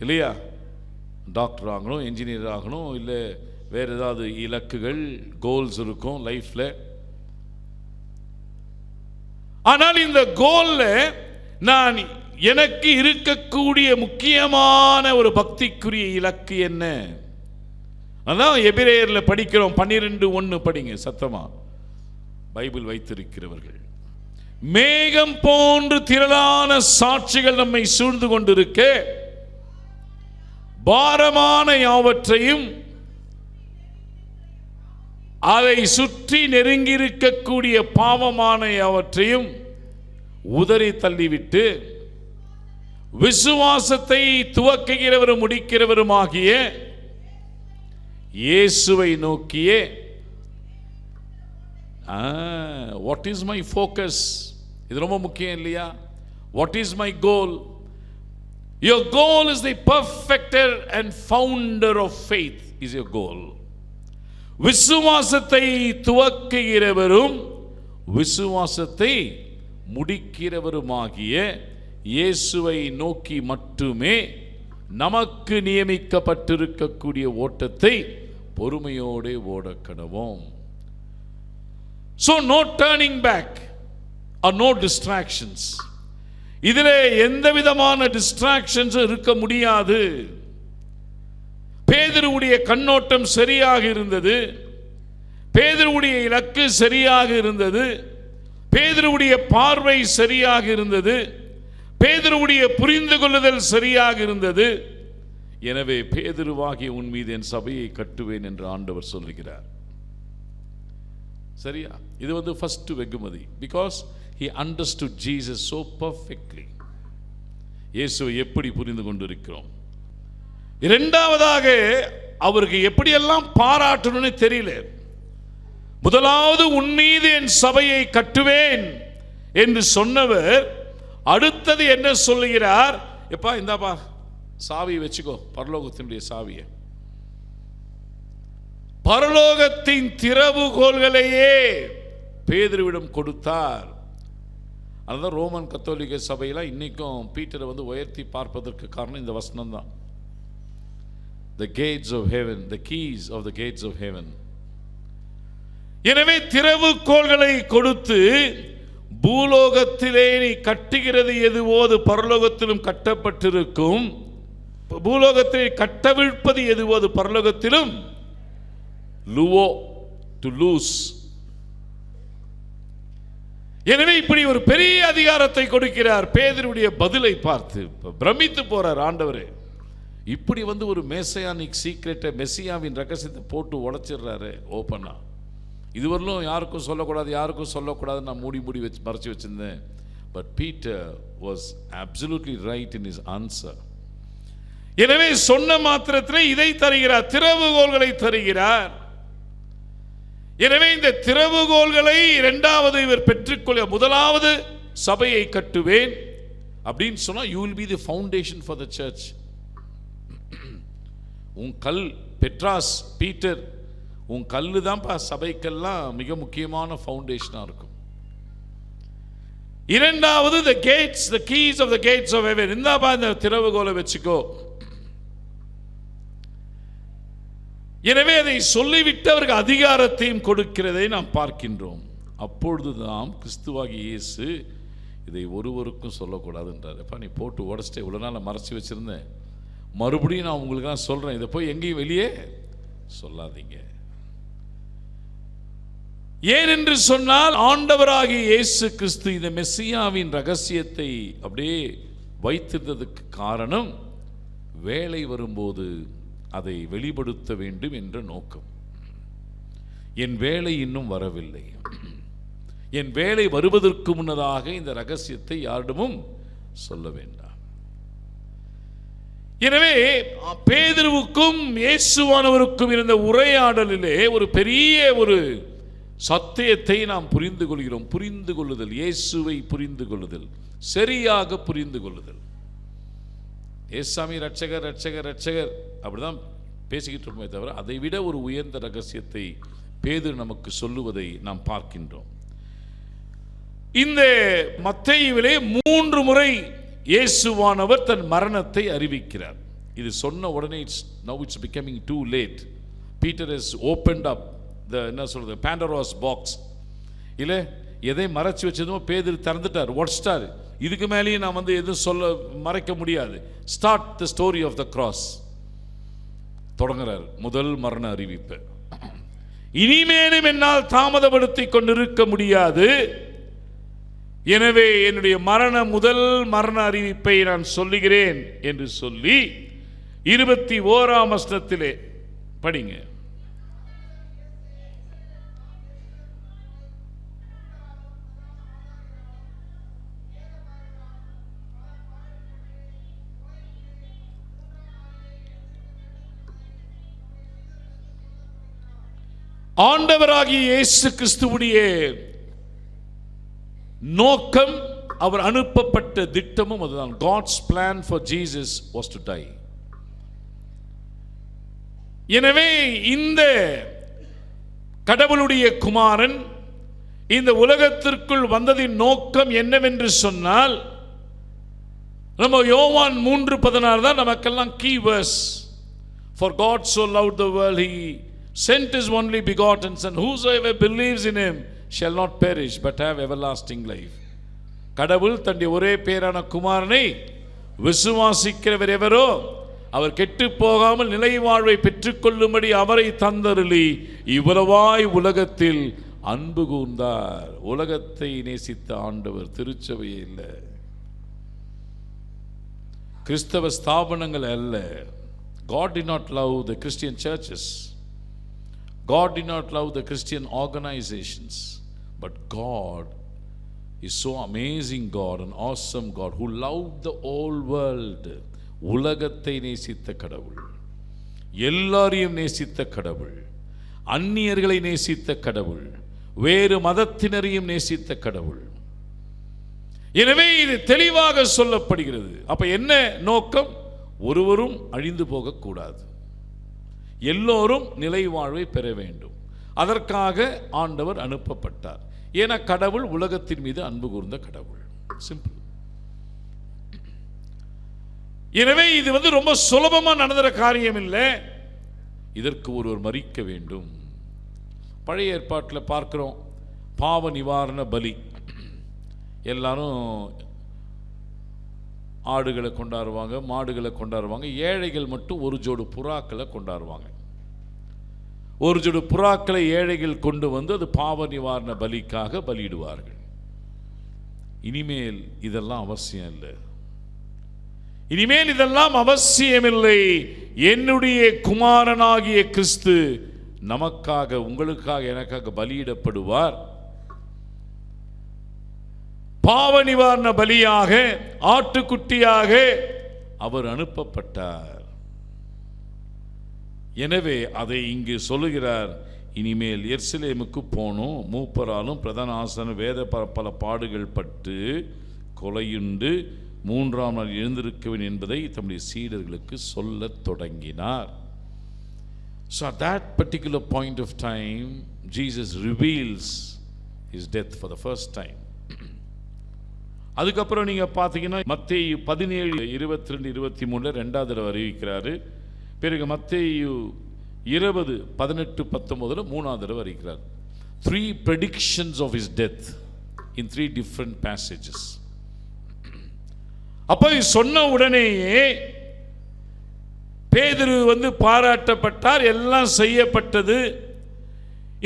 இல்லையா? டாக்டர் ஆகணும், என்ஜினியர் ஆகணும், இல்லை வேற ஏதாவது இலக்குகள் கோல்ஸ் இருக்கும் லைஃப்ல. ஆனால் இந்த கோல்ல நான் எனக்கு இருக்கக்கூடிய முக்கியமான ஒரு பக்திக்குரிய இலக்கு என்ன? அதான் எபிரேயர்ல படிக்கிறோம். 12:1 படிங்க சத்தமா, பைபிள் வைத்திருக்கிறவர்கள். மேகம் போன்று திரளான சாட்சிகள் நம்மை சூழ்ந்து கொண்டிருக்க, பாரமான யாவற்றையும் அதை சுற்றி நெருங்கியிருக்கக்கூடிய பாவமான யாவற்றையும் உதறி தள்ளிவிட்டு விசுவாசத்தை துவக்குகிறவரும் முடிக்கிறவருமாகிய இயேசுவை நோக்கியே. What is my focus? இது ரொம்ப முக்கியம் இல்லையா? What is my goal? Your goal is the perfecter and founder of faith is your goal. விசுவாசத்தை துவக்குகிறவரும் விசுவாசத்தை முடிக்கிறவருமாகிய இயேசுவை நோக்கி மட்டுமே நமக்கு நியமிக்கப்பட்டிருக்கக்கூடிய ஓட்டத்தை பொறுமையோடே ஓடக்கடவோம். So no turning back or no distractions. இதிலே எந்த விதமான டிஸ்ட்ராக்ஷன்ஸ் இருக்க முடியாது. பேதுருவுடைய கண்ணோட்டம் சரியாக இருந்தது, பேதுருவுடைய இலக்கு சரியாக இருந்தது, பேதுருவுடைய பார்வை சரியாக இருந்தது, பேதுருவுடைய புரிந்து கொள்ளுதல் சரியாக இருந்தது. எனவே பேதுருவாகிய உன் மீது என் சபையை கட்டுவேன் என்று ஆண்டவர் சொல்லுகிறார். சரியா? இது ஃபர்ஸ்ட் வெகுமதி. Because he understood Jesus so perfectly. இயேசுவை எப்படி புரிந்து கொண்டிருக்கிறோம். இரண்டாவதாக அவருக்கு எப்படியெல்லாம் பாராட்டணும்னு தெரியல. முதலாவது உன் மீது என் சபையை கட்டுவேன் என்று சொன்னவர் அடுத்தது என்ன சொல்லுகிறார்? எப்பா இந்தாப்பா சாவியை வச்சுக்கோ, பரலோகத்தினுடைய சாவியை, பரலோகத்தின் திறவுகோல்களையே பேதுருவிடம் கொடுத்தார். அதுதான் ரோமன் கத்தோலிக்க சபையில் இன்னைக்கும் பீட்டரை உயர்த்தி பார்ப்பதற்கு காரணம் இந்த வசனம் தான். The gates of heaven, the keys of the gates of heaven. எனவே திறவுகோல்களை கொடுத்து பூலோகத்திலே நீ கட்டுகிறது எதுவோ அது பரலோகத்திலும் கட்டப்பட்டிருக்கும், பூலோகத்திலே கட்டவிழ்ப்பது எதுவோ அது பரலோகத்திலும் லுவோ டு லூஸ். எனவே இப்படி ஒரு பெரிய அதிகாரத்தை கொடுக்கிறார். பேதுருவுடைய பதிலை பார்த்து பிரமித்து போறார் ஆண்டவரே. இப்படி ஒரு மேசியானிக் சீக்ரெட்டை, மெசியாவின் ரகசியத்தை போட்டு உடைச்சிடுறாரு ஓப்பனா. இதுவரையிலும் யாருக்கும் சொல்லக்கூடாது நான் மூடி வச்சு மறைச்சு வச்சிருந்தேன். But Peter was absolutely right in his answer. எனவே சொன்ன மாத்திரத்திலே இதை தருகிறார், திறவுகோல்களை தருகிறார். எனவே இந்த திறவுகோல்களை இரண்டாவது இவர் பெற்றுக்கொள்ள, முதலாவது சபையை கட்டுவேன் அப்படின்னு சொன்னா you will be the foundation for the church. உன் கல் பெட்ராஸ், பீட்டர், உன் கல்லு தான்ப்பா சபைக்கெல்லாம் மிக முக்கியமான ஃபவுண்டேஷனா இருக்கும். இரண்டாவது the gates, the keys of the gates of heaven. இந்தாப்பா இந்த திறவுகோலை வச்சுக்கோ. எனவே அதை சொல்லிவிட்டு அவருக்கு அதிகாரத்தையும் கொடுக்கிறதை நாம் பார்க்கின்றோம். அப்பொழுது நாம் கிறிஸ்துவாகிய இயேசு இதை ஒருவருக்கும் சொல்லக்கூடாது என்றார். எப்பா நீ போட்டு உடச்சிட்டு இவ்வளோ நாள் மறைச்சி வச்சிருந்தேன், மறுபடியும் நான் உங்களுக்கு தான் சொல்றேன், இதை போய் எங்கேயும் வெளியே சொல்லாதீங்க. ஏன் என்று சொன்னால் ஆண்டவராகிய இயேசு கிறிஸ்து இந்த மெசியாவின் ரகசியத்தை அப்படியே வைத்திருந்ததுக்கு காரணம், வேலை வரும்போது அதை வெளிப்படுத்த வேண்டும் என்ற நோக்கம். என் வேலை இன்னும் வரவில்லை, என் வேலை வருவதற்கு முன்னதாக இந்த ரகசியத்தை யாரிடமும் சொல்ல வேண்டாம். எனவே பேதுருவுக்கும் இயேசுவானவருக்கும் இருந்த உரையாடலிலே ஒரு பெரிய ஒரு சத்தியத்தை நாம் புரிந்து கொள்கிறோம். புரிந்து கொள்ளுதல், இயேசுவை புரிந்து கொள்ளுதல், சரியாக புரிந்து கொள்ளுதல். ஏசாமி ரட்சகர் ரட்சகர் ரட்சகர் அப்படிதான் பேசிக்கிட்டு இருக்கோமே தவிர அதை விட ஒரு உயர்ந்த ரகசியத்தை பேதுரு நமக்கு சொல்லுவதை நாம் பார்க்கின்றோம். இந்த மத்தேயுவிலே 3 முறை இயேசுவானவர் தன் மரணத்தை அறிவிக்கிறார். இது சொன்ன உடனே now it's becoming too late. Peter has opened up the என்ன சொல்றது Pandora's box. இல்ல எதை மறைச்சு வச்சதுமோ பேதுரு திறந்துட்டார், உடைச்சிட்டார். இதுக்கு மேலேயும் நான் எதுவும் சொல்ல மறைக்க முடியாது. Start the story of the cross. தொடங்குறார் முதல் மரண அறிவிப்பு. இனிமேலும் என்னால் தாமதப்படுத்தி கொண்டிருக்க முடியாது, எனவே என்னுடைய முதல் மரண அறிவிப்பை நான் சொல்லுகிறேன் என்று சொல்லி 21ஆம் வசனத்திலே படிங்க. ஆண்டவராகிய இயேசு கிறிஸ்துவுடைய நோக்கம், அவர் அனுப்பப்பட்ட திட்டமும் அதுதான். God's plan for Jesus was to die. எனவே இந்த கடவுளுடைய குமாரன் இந்த உலகத்திற்குள் வந்ததின் நோக்கம் என்னவென்று சொன்னால், நம்ம யோவான் 3:16 தான் நமக்கெல்லாம் key verse. For God so loved the world, he sent his only begotten Son, whosoever believes in him shall not perish but have everlasting life. கடவுள் தன்னுடைய ஒரே பேரான குமாரனை விசுவாசிக்கிறவர் எவரோ அவர் கெட்டு போகாமல் நிலை வாழ்வை பெற்றுக்கொள்ளும்படி அவரை தந்தருளி இவ்வளவாய் உலகத்தில் அன்பு கூர்ந்தார். உலகத்தை நேசித்த ஆண்டவர் திருச்சபையே இல்லை, கிறிஸ்தவ ஸ்தாபனங்கள் அல்ல. God did not love the Christian churches. God did not love the Christian organizations. But God is so amazing God, an awesome God who loved the whole world. உலகத்தை நேசித்த கடவுள், எல்லாரையும் நேசித்த கடவுள், அந்நியர்களை நேசித்த கடவுள், வேறு மதத்தினரையும் நேசித்த கடவுள். எனவே இது தெளிவாக சொல்லப்படுகிறது. அப்ப என்ன நோக்கம்? ஒருவரும் அழிந்து போகக்கூடாது, எல்லோரும் நிலை வாழ்வை பெற வேண்டும். அதற்காக ஆண்டவர் அனுப்பப்பட்டார். ஏன்னா கடவுள் உலகத்தின் மீது அன்பு கூர்ந்த கடவுள். சிம்பிள். எனவே இது ரொம்ப சுலபமா நடந்துற காரியம் இல்லை. இதற்கு ஒருவர் மரிக்க வேண்டும். பழைய ஏற்பாட்டில் பார்க்கிறோம், பாவ நிவாரண பலி. எல்லாரும் ஆடுகளை கொண்டாடுவாங்க, மாடுகளை கொண்டாடுவாங்க. ஏழைகள் மட்டும் ஒரு ஜோடு புறாக்களை கொண்டாடுவாங்க. ஒரு ஜோடு புறாக்களை ஏழைகள் கொண்டு வந்து அது பாவ நிவாரண பலிக்காக பலியிடுவார்கள். இனிமேல் இதெல்லாம் அவசியம் இல்லை. இனிமேல் இதெல்லாம் அவசியமில்லை. என்னுடைய குமாரனாகிய கிறிஸ்து நமக்காக, உங்களுக்காக, எனக்காக பலியிடப்படுவார். பாவ நிவாரண பலியாக, ஆட்டுக்குட்டியாக அவர் அனுப்பப்பட்டார். எனவே அதை இங்கு சொல்லுகிறார். இனிமேல் எருசலேமுக்கு போனோம், மூப்பராலும் பிரதான ஆசாரியரும் வேத பல பாடுகள் பட்டு கொலையுண்டு 3ஆம் நாள் எழுந்திருக்கவேன் என்பதை தம்முடைய சீடர்களுக்கு சொல்லத் தொடங்கினார். So at that particular point of time, Jesus reveals his death for the first time. அதுக்கப்புறம் நீங்க பார்த்தீங்கன்னா மத்தேயு 17:22-23 ரெண்டாவது தடவை அறிவிக்கிறாரு. பிறகு மத்தேயு 20:18-19 மூணாவது தடவை அறிவிக்கிறார். 3 predictions of his death in 3 different passages. அப்ப சொன்ன உடனேயே பேதுரு பாராட்டப்பட்டார், எல்லாம் செய்யப்பட்டது.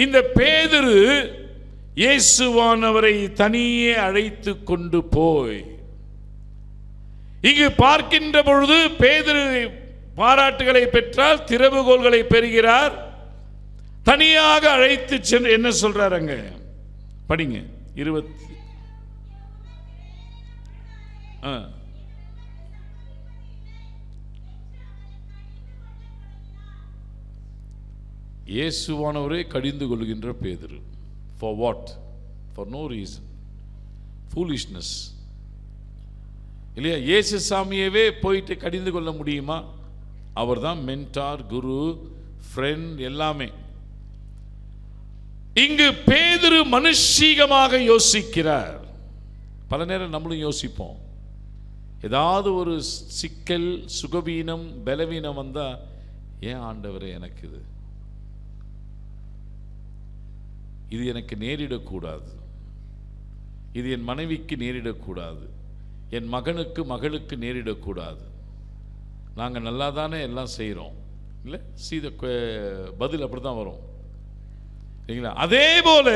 இந்த பேதுரு இயேசுவானவரை தனியே அழைத்து கொண்டு போய் இங்கு பார்க்கின்ற பொழுது பேதுரு பாராட்டுகளை பெற்றார், திறவுகோல்களை பெறுகிறார். தனியாக அழைத்து சென்று என்ன சொல்றார் அங்க படிங்க. 20 இயேசுவானவரே கடிந்து கொள்கின்ற பேதுரு. For what? For no reason. Foolishness. இல்லையா? இயேசு சாமியவே போயிட்டு கடிந்து கொள்ள முடியுமா? அவர் தான் மென்டார், குரு, ஃப்ரெண்ட், எல்லாமே. இங்கு பேதுரு மனுஷீகமாக யோசிக்கிறார். பல நேரம் நம்மளும் யோசிப்போம். ஏதாவது ஒரு சிக்கல், சுகவீனம், பலவீனம் வந்தா, ஏன் ஆண்டவரே எனக்கு இது எனக்கு நேரிடக்கூடாது, இது என் மனைவிக்கு நேரிடக்கூடாது, என் மகனுக்கு மகளுக்கு நேரிடக்கூடாது. நாங்கள் நல்லா தானே எல்லாம் செய்கிறோம் இல்லை? பதில் அப்படி தான் வரும் இல்லைங்களா? அதே போல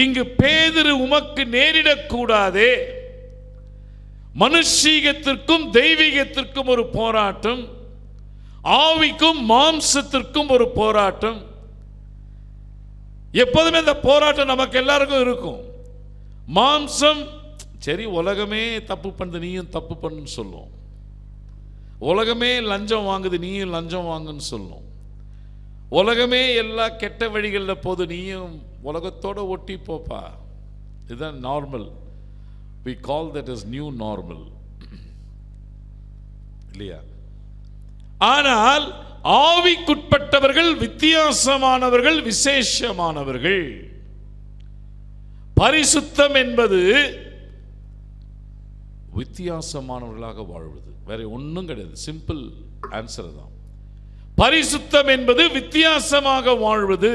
இங்கு பேதுரு உமக்கு நேரிடக்கூடாதே. மனுஷீகத்திற்கும் தெய்வீகத்திற்கும் ஒரு போராட்டம், ஆவிக்கும் மாம்சத்திற்கும் ஒரு போராட்டம். எப்போதுமே இந்த போராட்டம் நமக்கு எல்லாருக்கும் இருக்கும். மாம்சம் சரி, உலகமே தப்பு பண்ணுது, நீயும் தப்பு பண்ணுன்னு சொல்லும். உலகமே லஞ்சம் வாங்குது, நீயும் லஞ்சம் வாங்குன்னு சொல்லும். உலகமே எல்லா கெட்ட வழிகளில் போது, நீயும் உலகத்தோட ஒட்டி போப்பா. இதுதான் normal. we call that as new normal இல்லையா? ஆனால் ஆவிக்குட்பட்டவர்கள் வித்தியாசமானவர்கள், விசேஷமானவர்கள். பரிசுத்தம் என்பது வித்தியாசமானவர்களாக வாழ்வது, வேற ஒன்றும் கிடையாது. சிம்பிள் ஆன்சர் தான். பரிசுத்தம் என்பது வித்தியாசமாக வாழ்வது.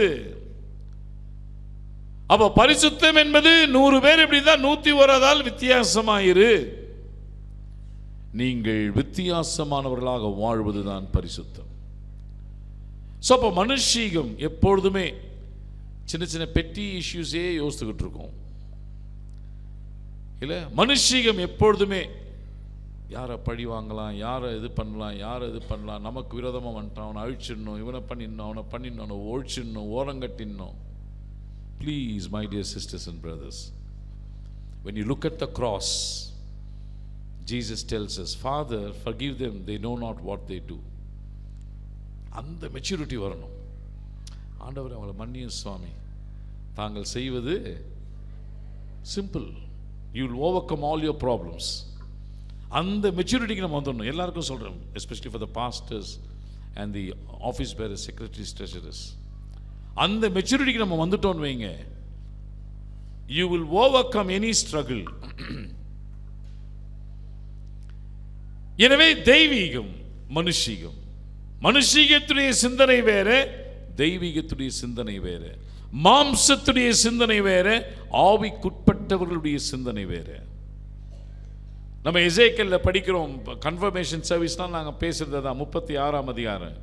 அப்ப பரிசுத்தம் என்பது 100 பேர் இப்படி தான் 101 வித்தியாசமாயிரு. நீங்கள் வித்தியாசமானவர்களாக வாழ்வதுதான் பரிசுத்தம். அப்ப மனுஷீகம் எப்பொழுதுமே சின்ன சின்ன பெட்டி இஷ்யூஸே யோசித்துக்கிட்டு இருக்கோம் இல்ல. மனுஷீகம் எப்பொழுதுமே யாரை பழி வாங்கலாம், யாரை இது பண்ணலாம், யாரை இது பண்ணலாம், நமக்கு விரோதமாக வந்துட்டான், அவனை அழிச்சிடணும், இவனை பண்ணிடணும், அவனை பண்ணிடணும், அவனை ஒழிச்சிடணும், ஓரங்கட்டிடணும். Please, my dear sisters and brothers, when you look at the cross, Jesus tells us, Father, forgive them, they know not what they do. அந்த மெச்சூரிட்டி வரணும். ஆண்டவர் அவங்களை மன்னியும் சுவாமி, தாங்கள் செய்வது simple, you will overcome all your problems. அந்த மெச்சூரிட்டிக்கு நம்ம வந்துடணும். எல்லாருக்கும் சொல்கிறோம், especially for the pastors and the office bearers, secretaries, treasurers. அந்த மெச்சூரிட்டிக்கு நம்ம வந்துட்டோன்னு வைங்க, you will overcome any struggle. எனவே தெய்வீகம், மனுஷீகம். மனுஷீகத்துடைய சிந்தனை வேற, தெய்வீகத்துடைய சிந்தனை வேற. மாம்சத்துடைய சிந்தனை வேற, ஆவிக்குட்பட்டவர்களுடைய சிந்தனை வேற. நம்ம எசேக்கியேல்ல படிக்கிறோம், கன்ஃபர்மேஷன் சர்வீஸ் தான் நாங்கள் பேசுறது தான். 36ஆம் அதிகாரம்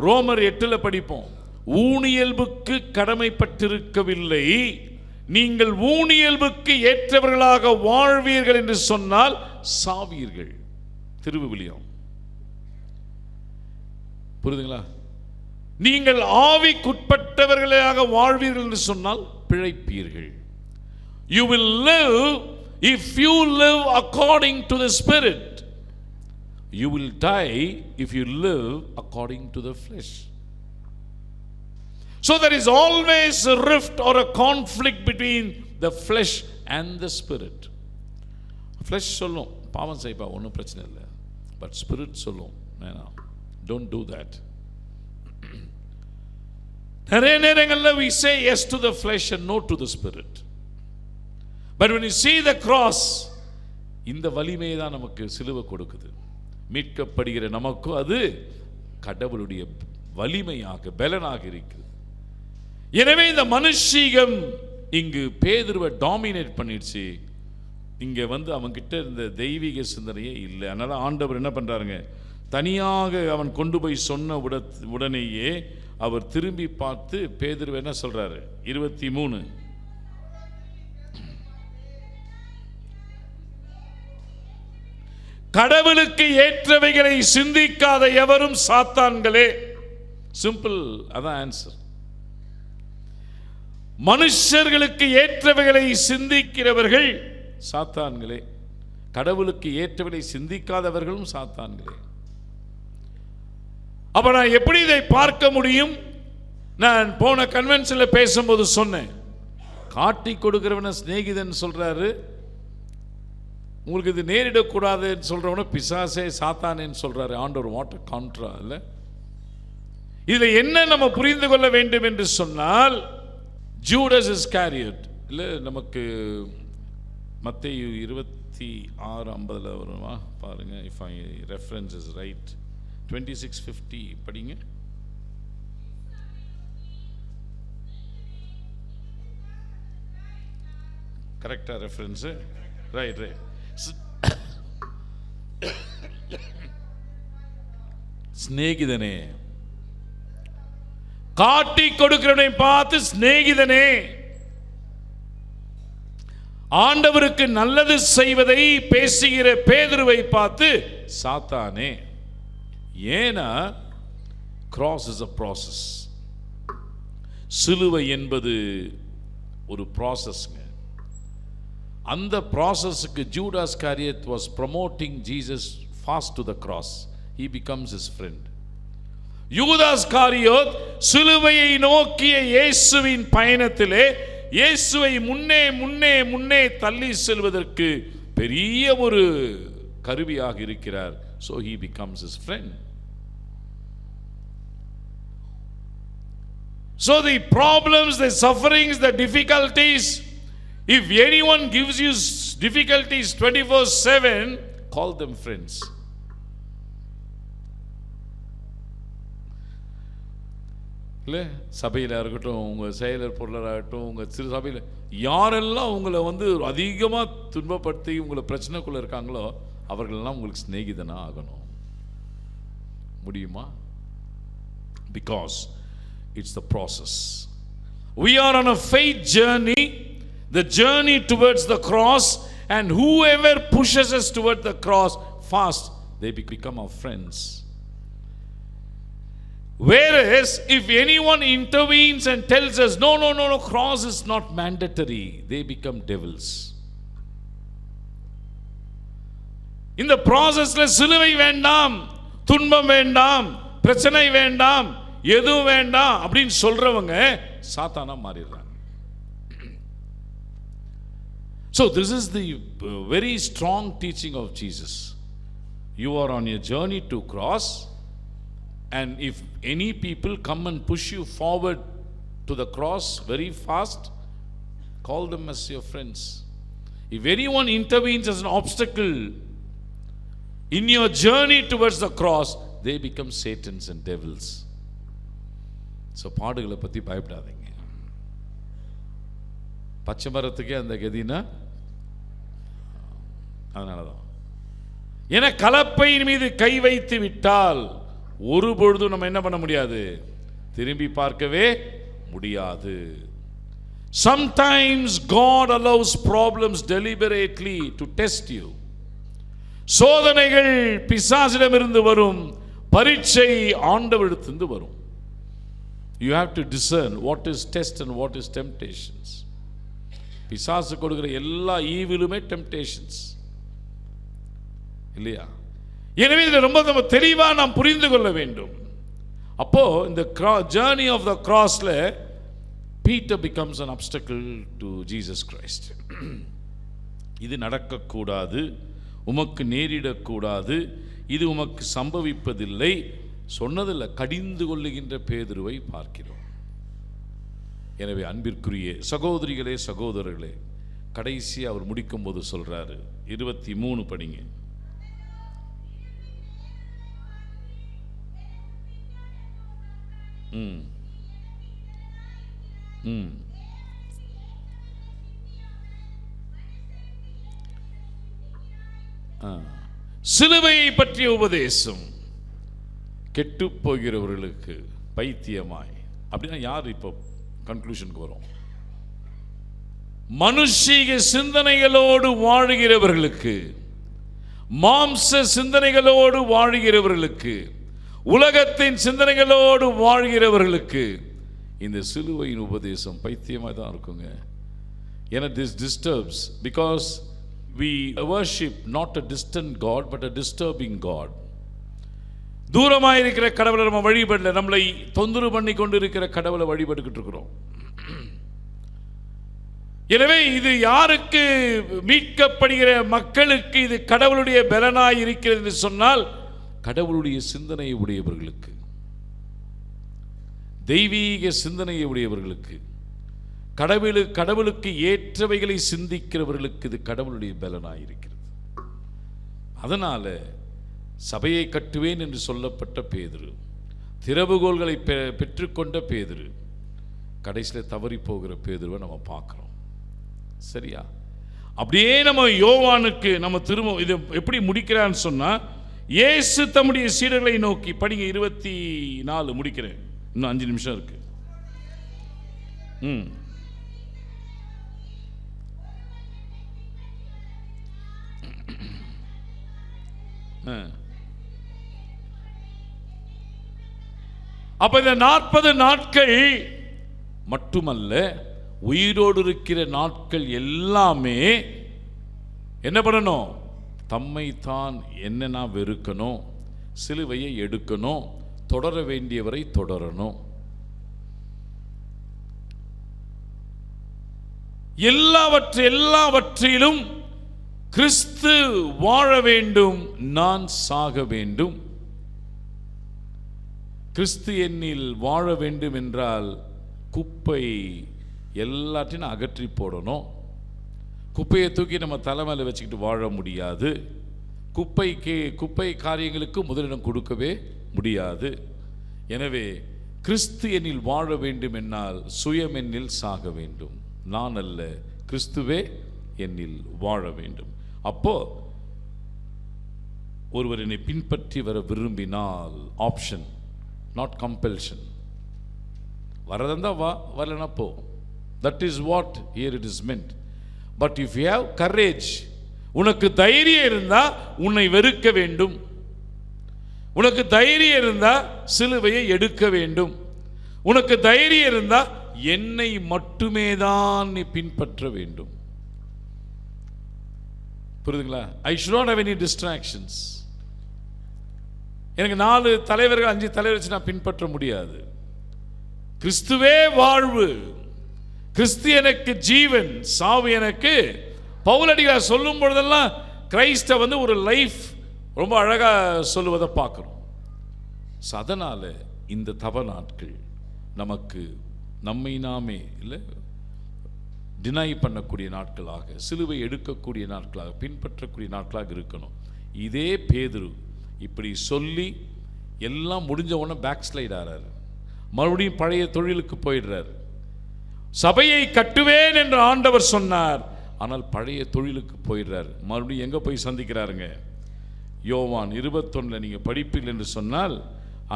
ரோமர் 8 படிப்போம். ஊனியல்புக்கு கடமைப்பட்டிருக்கவில்லை, நீங்கள் ஊனியல்புக்கு ஏற்றவர்களாக வாழ்வீர்கள் என்று சொன்னால் சாவீர்கள். திருவிவிலியம் புரியுதுங்களா? நீங்கள் ஆவிக்குட்பட்டவர்களாக வாழ்வீர்கள் என்று சொன்னால் பிழைப்பீர்கள். You will live if you live according to the Spirit. You will die if you live according to the flesh. So there is always a rift or a conflict between the flesh and the Spirit. Flesh சொல்லும் பாவம் செய்ப்பா, ஒன்றும் பிரச்சனை இல்லை. But spirit சொல்லும் வேணாம், don't do that. நிறைய நேரங்களில் we say yes to the flesh and no to the spirit. But when you see the cross, இந்த வலிமையை தான் நமக்கு சிலுவை கொடுக்குது. மீட்கப்படுகிற நமக்கு அது கடவுளுடைய வலிமையாக பலனாக இருக்குது. எனவே இந்த மனுஷீகம் இங்கு பேதுருவை டாமினேட் பண்ணிடுச்சு. இங்கே வந்து அவன்கிட்ட இருந்த தெய்வீக சிந்தனையே இல்லை. அதனால ஆண்டவர் என்ன பண்றாருங்க, தனியாக அவன் கொண்டு போய் சொன்ன உடனேயே அவர் திரும்பி பார்த்து பேதுருவை என்ன சொல்றாரு, 23 கடவுளுக்கு ஏற்றவைகளை சிந்திக்காத எவரும் சாத்தான்களே. சிம்பிள், அதான் ஆன்சர். மனுஷர்களுக்கு ஏற்றவைகளை சிந்திக்கிறவர்கள் சாத்தான்களே, கடவுளுக்கு ஏற்றவைகளை சிந்திக்காதவர்களும் சாத்தான்களே. அப்ப நான் எப்படி இதை பார்க்க முடியும்? நான் போன கன்வென்ஷன்ல பேசும்போது சொன்னேன், காட்டி கொடுக்கிறவன சிநேகிதன் சொல்றாரு, உங்களுக்கு இது நேரிடக்கூடாதுன்னு சொல்றவன பிசாசே சாத்தானேன்னு சொல்றாரு ஆண்டவர். வாட் அ கான்ட்ரா இல்ல? இதுல என்ன நம்ம புரிந்து கொள்ள வேண்டும் என்று சொன்னால், ஜூடஸ் இஸ்காரியோட் இல்ல, நமக்கு மத்தேயு 26:50 வருமா பாருங்க. If I reference is right, 26:50 படிங்க. கரெக்டா ரெஃபரன்ஸ்? Right right. சிநேகிதனே, காட்டி கொடுக்கிறவனை பார்த்து சிநேகிதனே, ஆண்டவருக்கு நல்லது செய்வதை பேசுகிற பேதுருவை பார்த்து சாத்தானே. ஏனா cross is a process. சிலுவை என்பது ஒரு ப்ராசஸ்ங்க. அந்த ப்ராசஸ்க்கு Judas காரியத் was promoting Jesus fast to the cross. He becomes his friend. யூதாஸ் காரியோத் சிலுவையை நோக்கிய இயேசுவின் பயணத்திலே இயேசுவை முன்னே முன்னே முன்னே தள்ளி செல்வதற்கு பெரிய ஒரு கருவியாக இருக்கிறார். So he becomes his friend. So the problems, the sufferings, the difficulties, if anyone gives you difficulties 24/7, call them friends. இல்லை சபையில் இருக்கட்டும், உங்கள் செயலர் பொருளராகட்டும், உங்கள் சிறு சபையில் யாரெல்லாம் உங்களை வந்து அதிகமாக துன்பப்படுத்தி உங்களை பிரச்சனைக்குள்ளே இருக்காங்களோ அவர்களெல்லாம் உங்களுக்கு சிநேகிதனாக ஆகணும். முடியுமா? Because it's the process. We are on a faith journey, the journey towards the cross, and whoever pushes us towards the cross fast, they become our friends. Whereas if anyone intervenes and tells us no, cross is not mandatory, they become devils. இந்த ப்ராசஸ்ல சிலுவை வேண்டாம், துன்பம் வேண்டாம், பிரச்சனை வேண்டாம், எதுவும் வேண்டாம் அப்படின்னு சொல்றவங்க சாத்தானா மாறிடுறாங்க. So this is the very strong teaching of Jesus. You are on your journey to cross, and if any people come and push you forward to the cross very fast, call them as your friends. If anyone intervenes as an obstacle in your journey towards the cross, they become Satans and devils. So பாடுகளை பற்றி பயப்படாதீங்க. பச்சை மரத்துக்கே அந்த கதினா அதனால தான். ஏன்னா கலப்பையின் மீது கை வைத்து விட்டால் ஒரு பொழுதும் நம்ம என்ன பண்ண முடியாது, திரும்பி பார்க்கவே முடியாது. Sometimes God allows problems deliberately to test you. சோதனைகள் பிசாசிடமிருந்து வரும், பரீட்சை ஆண்டவரிடத்திலிருந்து வரும். You have to discern what is test and what is temptations. பிசாசு கொடுக்கிற எல்லா ஈவிலுமே டெம்டேஷன்ஸ் இல்லையா? எனவே இதில் ரொம்ப தெளிவாக நாம் புரிந்து கொள்ள வேண்டும். அப்போ இந்த ஜர்னி ஆஃப் த கிராஸ்ல Peter becomes an obstacle to Jesus Christ. இது நடக்கக்கூடாது, உமக்கு நேரிடக்கூடாது, இது உமக்கு சம்பவிப்பதில்லை சொன்னதில்லை, கடிந்து கொள்ளுகின்ற பேதுருவை பார்க்கிறோம். எனவே அன்பிற்குரிய சகோதரிகளே சகோதரர்களே, கடைசி அவர் முடிக்கும் போது சொல்றாரு, 23 படிங்க. சிலுவையை பற்றிய உபதேசம் கெட்டு போகிறவர்களுக்கு பைத்தியமாய், அப்படின்னா யார் இப்போ கன்க்ளூஷனுக்கு வரும்? மனுஷீக சிந்தனைகளோடு வாழுகிறவர்களுக்கு, மாம்ச சிந்தனைகளோடு வாழுகிறவர்களுக்கு, உலகத்தின் சிந்தனைகளோடு வாழ்கிறவர்களுக்கு இந்த சிலுவையின் உபதேசம் பைத்தியமாக தான் இருக்குங்க. ஏன்னா this disturbs, because we worship not a distant God but a disturbing God. தூரமாக இருக்கிற கடவுளை நம்ம வழிபடல, நம்மளை தொந்தரவு பண்ணி கொண்டு இருக்கிற கடவுளை வழிபட்டுக்கிட்டு இருக்கிறோம். எனவே இது யாருக்கு மீட்கப்படுகிற மக்களுக்கு இது கடவுளுடைய பலனாய் இருக்கிறது என்று சொன்னால், கடவுளுடைய சிந்தனையை உடையவர்களுக்கு, தெய்வீக சிந்தனையை உடையவர்களுக்கு, கடவுளுக்கு ஏற்றவைகளை சிந்திக்கிறவர்களுக்கு இது கடவுளுடைய பலனாய் இருக்கிறது. அதனால சபையை கட்டுவேன் என்று சொல்லப்பட்ட பேதுரு, திறவுகோல்களை பெற்றுக்கொண்ட பேதுரு, கடைசியில் தவறி போகிற பேதுருவை நம்ம பார்க்கிறோம். சரியா? அப்படியே நம்ம யோவானுக்கு நம்ம திரும்ப இது எப்படி முடிக்கிறான்னு சொன்னா, இயேசு தம்முடைய சீடர்களை நோக்கி, படிங்க 24 முடிக்கிறேன், இன்னும் 5 நிமிஷம் இருக்கு. அப்ப இந்த 40 நாட்கள் மட்டுமல்ல, உயிரோடு இருக்கிற நாட்கள் எல்லாமே என்ன பண்ணணும்? தம்மை தான் என்னன்னா வெறுக்கணும், சிலுவையை எடுக்கணும், தொடர வேண்டியவரை தொடரணும். எல்லாவற்றிலும் கிறிஸ்து வாழ வேண்டும், நான் சாக வேண்டும். கிறிஸ்து என்னில் வாழ வேண்டும் என்றால் குப்பை எல்லாத்தையும் அகற்றி போடணும். குப்பையை தூக்கி நம்ம தலைமையில் வச்சுக்கிட்டு வாழ முடியாது. குப்பை காரியங்களுக்கு முதலிடம் கொடுக்கவே முடியாது. எனவே கிறிஸ்து என்னில் வாழ வேண்டும் என்னால் சுயம் என்னில் சாக வேண்டும், நான் அல்ல, கிறிஸ்துவே என்னில் வாழ வேண்டும். அப்போ ஒருவர் என்னை பின்பற்றி வர விரும்பினால் ஆப்ஷன், நாட் கம்பல்ஷன். வரதா வா, வரலனா போ. That is what here it is மென்ட். But if you have courage, உனக்கு தைரியம் இருந்தா உன்னை வெறுக்க வேண்டும், உனக்கு தைரியம் இருந்தா சிலுவையை எடுக்க வேண்டும், உனக்கு தைரியம் இருந்தா என்னை மட்டுமே தான் நீ பின்பற்ற வேண்டும். புரியுதுங்களா? I should not have any distractions. எனக்கு 4 தலைவர்கள் 5 தலைவர் வச்சு நான் பின்பற்ற முடியாது. கிறிஸ்துவே வாழ்வு, கிறிஸ்து எனக்கு ஜீவன், சாவு எனக்கு. பவுலடிகளார் சொல்லும் பொழுதெல்லாம் கிரைஸ்ட ஒரு லைஃப் ரொம்ப அழகா சொல்லுவதை பார்க்கிறோம். அதனால இந்த தவ நாட்கள் நமக்கு நம்மை நாமே இல்லை டினை பண்ணக்கூடிய நாட்களாக, சிலுவை எடுக்கக்கூடிய நாட்களாக, பின்பற்றக்கூடிய நாட்களாக இருக்கணும். இதே பேதுரு இப்படி சொல்லி எல்லாம் முடிஞ்ச உடனே பேக் ஸ்லைட் ஆறாரு, மறுபடியும் பழைய தொழிலுக்கு போயிடுறார். சபையை கட்டுவேன் என்று ஆண்டவர் சொன்னார், ஆனால் பழைய தொழிலுக்கு போயிடுறார். மறுபடியும் எங்க போய் சந்திக்கிறாருங்க? யோவான் 21 நீங்க படிப்பீர்கள் என்று சொன்னால்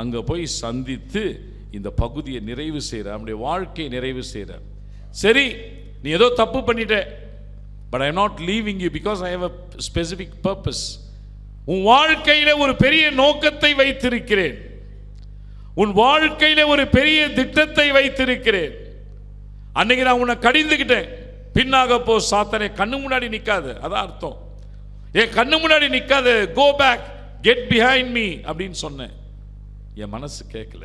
அங்க போய் சந்தித்து இந்த பகுதியை நிறைவு செய்கிறார், நம்முடைய வாழ்க்கையை நிறைவு செய்கிறார். சரி, நீ ஏதோ தப்பு பண்ணிட்ட, but I am not leaving you because I have a specific purpose. உன் வாழ்க்கையில ஒரு பெரிய நோக்கத்தை வைத்திருக்கிறேன், உன் வாழ்க்கையில ஒரு பெரிய திட்டத்தை வைத்திருக்கிறேன். அன்னைக்கு நான் உன்னை கடிந்துக்கிட்டேன், பின்னாக போ சாத்தானே, கண்ணு முன்னாடி நிக்காது, அதான் அர்த்தம். என் கண்ணு முன்னாடி நிக்காது, go back, get behind me அப்படின்னு சொன்னேன். என் மனசு கேட்கல.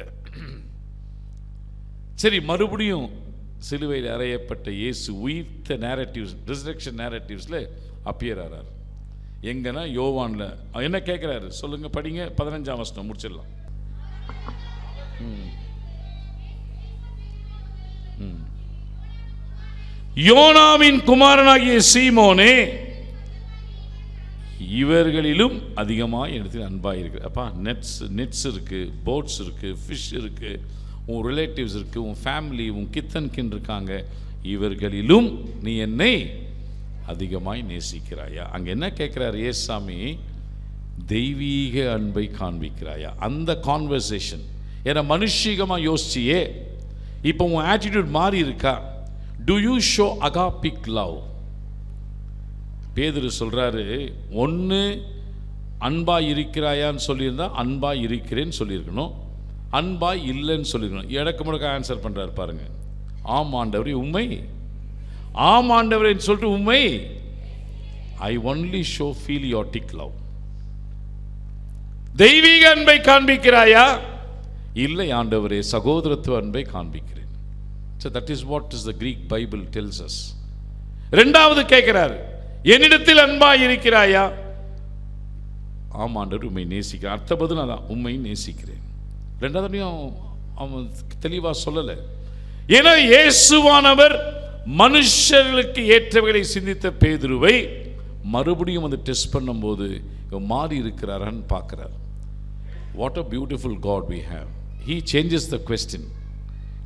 சரி, மறுபடியும் சிலுவையில் அறையப்பட்ட இயேசு உயிர்த்த நேரட்டிவ்ஸ், ரிசரக்ஷன் நேரட்டிவ்ஸ்ல அப்பியர் ஆறார். எங்கன்னா யோவான்ல என்ன கேட்கிறாரு சொல்லுங்க, படிங்க. 15ஆம் வசனம் முடிச்சிடலாம். யோனாவின் குமாரனாகிய சீமோனே, இவர்களிலும் அதிகமாக இடத்தில் அன்பாயிருக்கு. அப்பா, நெட்ஸ் இருக்கு, போட்ஸ் இருக்கு, ஃபிஷ் இருக்கு, உன் ரிலேட்டிவ்ஸ் இருக்கு, உன் ஃபேமிலி, உன் கித்தன்கின் இருக்காங்க, இவர்களிலும் நீ என்னை அதிகமாய் நேசிக்கிறாயா? அங்க என்ன கேட்கிறார் ஏசாமி? தெய்வீக அன்பை காண்பிக்கிறாயா? அந்த கான்வர்சேஷன் ஏன்னா மனுஷிகமாக யோசிச்சியே, இப்போ உன் ஆட்டிடியூட் மாறி இருக்கா? Do you show agapic love? Pethuru சொல்றாரு, ஒன்று அன்பாய் இருக்கிறாயான்னு சொல்லியிருந்தா அன்பாய் இருக்கிறேன்னு சொல்லியிருக்கணும், அன்பாய் இல்லைன்னு சொல்லியிருக்கணும். இடக்கு முடக்க ஆன்சர் பண்றாரு பாருங்க. ஆம் ஆண்டவரே உண்மை, ஆம் ஆண்டவரே சொல்லிட்டு உண்மை. I only show philiatic love. தெய்வீக அன்பை காண்பிக்கிறாயா? இல்லை ஆண்டவரே, சகோதரத்துவ அன்பை காண்பிக்கிறேன். So that is what is the Greek Bible tells us. இரண்டாவது கேட்கிறார், என்னிடத்தில் அன்பாய் இருக்கிறாயா? ஆம் ஆண்டவர் உம்மை நேசிக்கிறேன். அர்த்த பதில் அதான், உம்மை நேசிக்கிறேன். ரெண்டாவதையும் அவன் தெளிவா சொல்லலை. ஏன்னா இயேசுவானவர் மனுஷர்களுக்கு ஏற்றவைகளை சிந்தித்த பேதுருவை மறுபடியும் டெஸ்ட் பண்ணும்போது மாறி இருக்கிறாரான்னு பார்க்கிறார். What a beautiful God we have. He changes the question.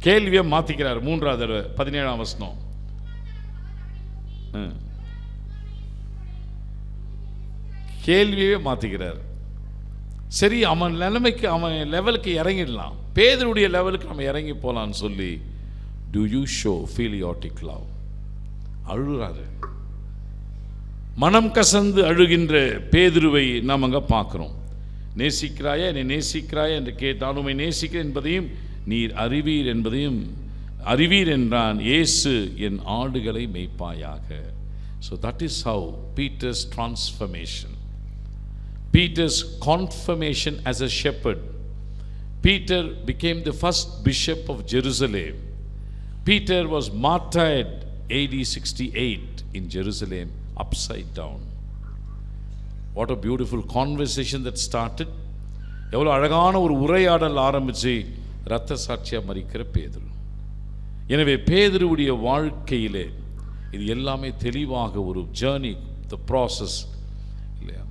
கேள்வியை மாத்திக்கிறார். 3ஆவது தடவை 17ஆம் வசனம். கேள்வியே மாத்திக்கிறார். சரி, அவன் நிலைமைக்கு, அவன் லெவலுக்கு இறங்கிடலாம், பேதுருடைய லெவலுக்கு நம்ம இறங்கி போலான்னு சொல்லி do you show philiotic love? அழுறாரு. மனம் கசந்து அழுகின்ற பேதுருவை நாம் அங்கே பார்க்கிறோம். நேசிக்கிறாயா, என்னை நேசிக்கிறாயா என்று கேட்டால் உம்மை நேசிக்கிறேன் என்பதையும் நீர் அறிவீர் என்பதையும் அறிவீர் என்றான். இயேசு என் ஆடுகளை மேய்ப்பாயாக. So that is how Peter's transformation, Peter's confirmation as a shepherd. Peter became the first bishop of Jerusalem. Peter was martyred AD 68 in Jerusalem, upside down. What a beautiful conversation that started. எவ்வளோ அழகான ஒரு உரையாடல் ஆரம்பிச்சு இரத்த சாட்சியாக மரிக்கிற பேதுரு. எனவே பேதுருவுடைய வாழ்க்கையிலே இது எல்லாமே தெளிவாக ஒரு ஜேர்னி, த ப்ராசஸ் இல்லையா?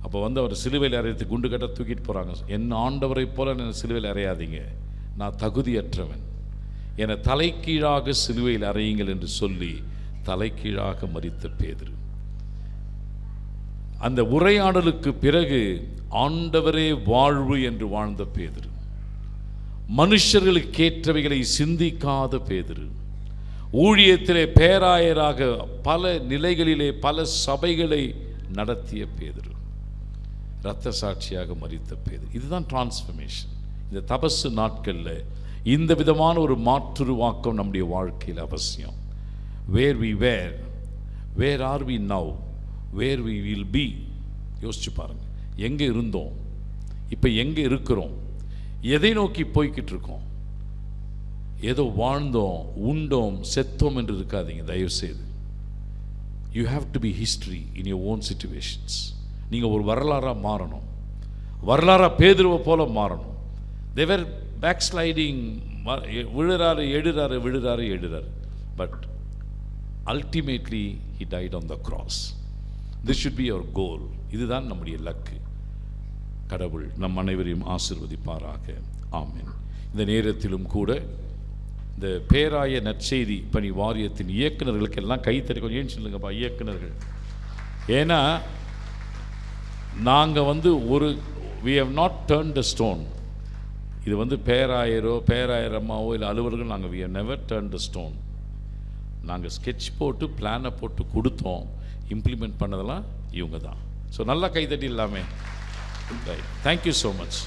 அப்போ அவர் சிலுவையில் அறையத்து குண்டு கட்ட தூக்கிட்டு போகிறாங்க. என் ஆண்டவரை போல என்ன சிலுவையில் அறையாதீங்க, நான் தகுதியற்றவன், என தலைக்கீழாக சிலுவையில் அறையுங்கள் என்று சொல்லி தலைக்கீழாக மரித்த பேதுரு. அந்த உரையாடலுக்கு பிறகு ஆண்டவரே வாழ்வு என்று வாழ்ந்த பேதுரு, மனுஷர்களுக்கு ஏற்றவைகளை சிந்திக்காத பேதுரு, ஊழியத்திலே பேராயராக பல நிலைகளிலே பல சபைகளை நடத்திய பேதுரு, இரத்த சாட்சியாக மரித்த பேதுரு. இதுதான் டிரான்ஸ்ஃபர்மேஷன். இந்த தபசு நாட்களில் இந்த விதமான ஒரு மாற்றுருவாக்கம் நம்முடைய வாழ்க்கையில் அவசியம். Where we were, where are we now, where we will be. யோசிச்சு பாருங்கள், எங்கே இருந்தோம், இப்போ எங்கே இருக்கிறோம், எதை நோக்கி போய்கிட்டு இருக்கோம். ஏதோ வாழ்ந்தோம், உண்டோம், செத்தோம் என்று இருக்காதீங்க தயவுசெய்து. You have to be history in your own situations. நீங்கள் ஒரு வரலாறாக மாறணும், வரலாறாக பேதுருவை போல மாறணும். தேவர் பேக் ஸ்லைடிங், விழுறாரு எழுறாரு, விழுறாரு எழுறாரு. But ultimately he died on the cross. This should be our goal. இதுதான் நம்முடைய இலக்கு. கடவுள் நம் அனைவரையும் ஆசீர்வதிப்பாராக. ஆமென். இந்த நேரத்திலும் கூட இந்த பேராய நற்செய்தி பணி வாரியத்தின் இயக்குநர்களுக்கு எல்லாம் கைத்தறி கொஞ்சம் ஏன் சொல்லுங்கப்பா இயக்குநர்கள். ஏன்னா நாங்கள் ஒரு we have not turned a stone. இது பேராயரோ பேராயரம்மாவோ இல்லை அலுவலர்கள், நாங்கள் we have never turned a stone. நாங்கள் ஸ்கெட்ச் போட்டு பிளானை போட்டு கொடுத்தோம், இம்ப்ளிமெண்ட் பண்ணதெல்லாம் இவங்க தான். ஸோ நல்லா கைத்தட்டி இல்லாமே. Right, thank you so much.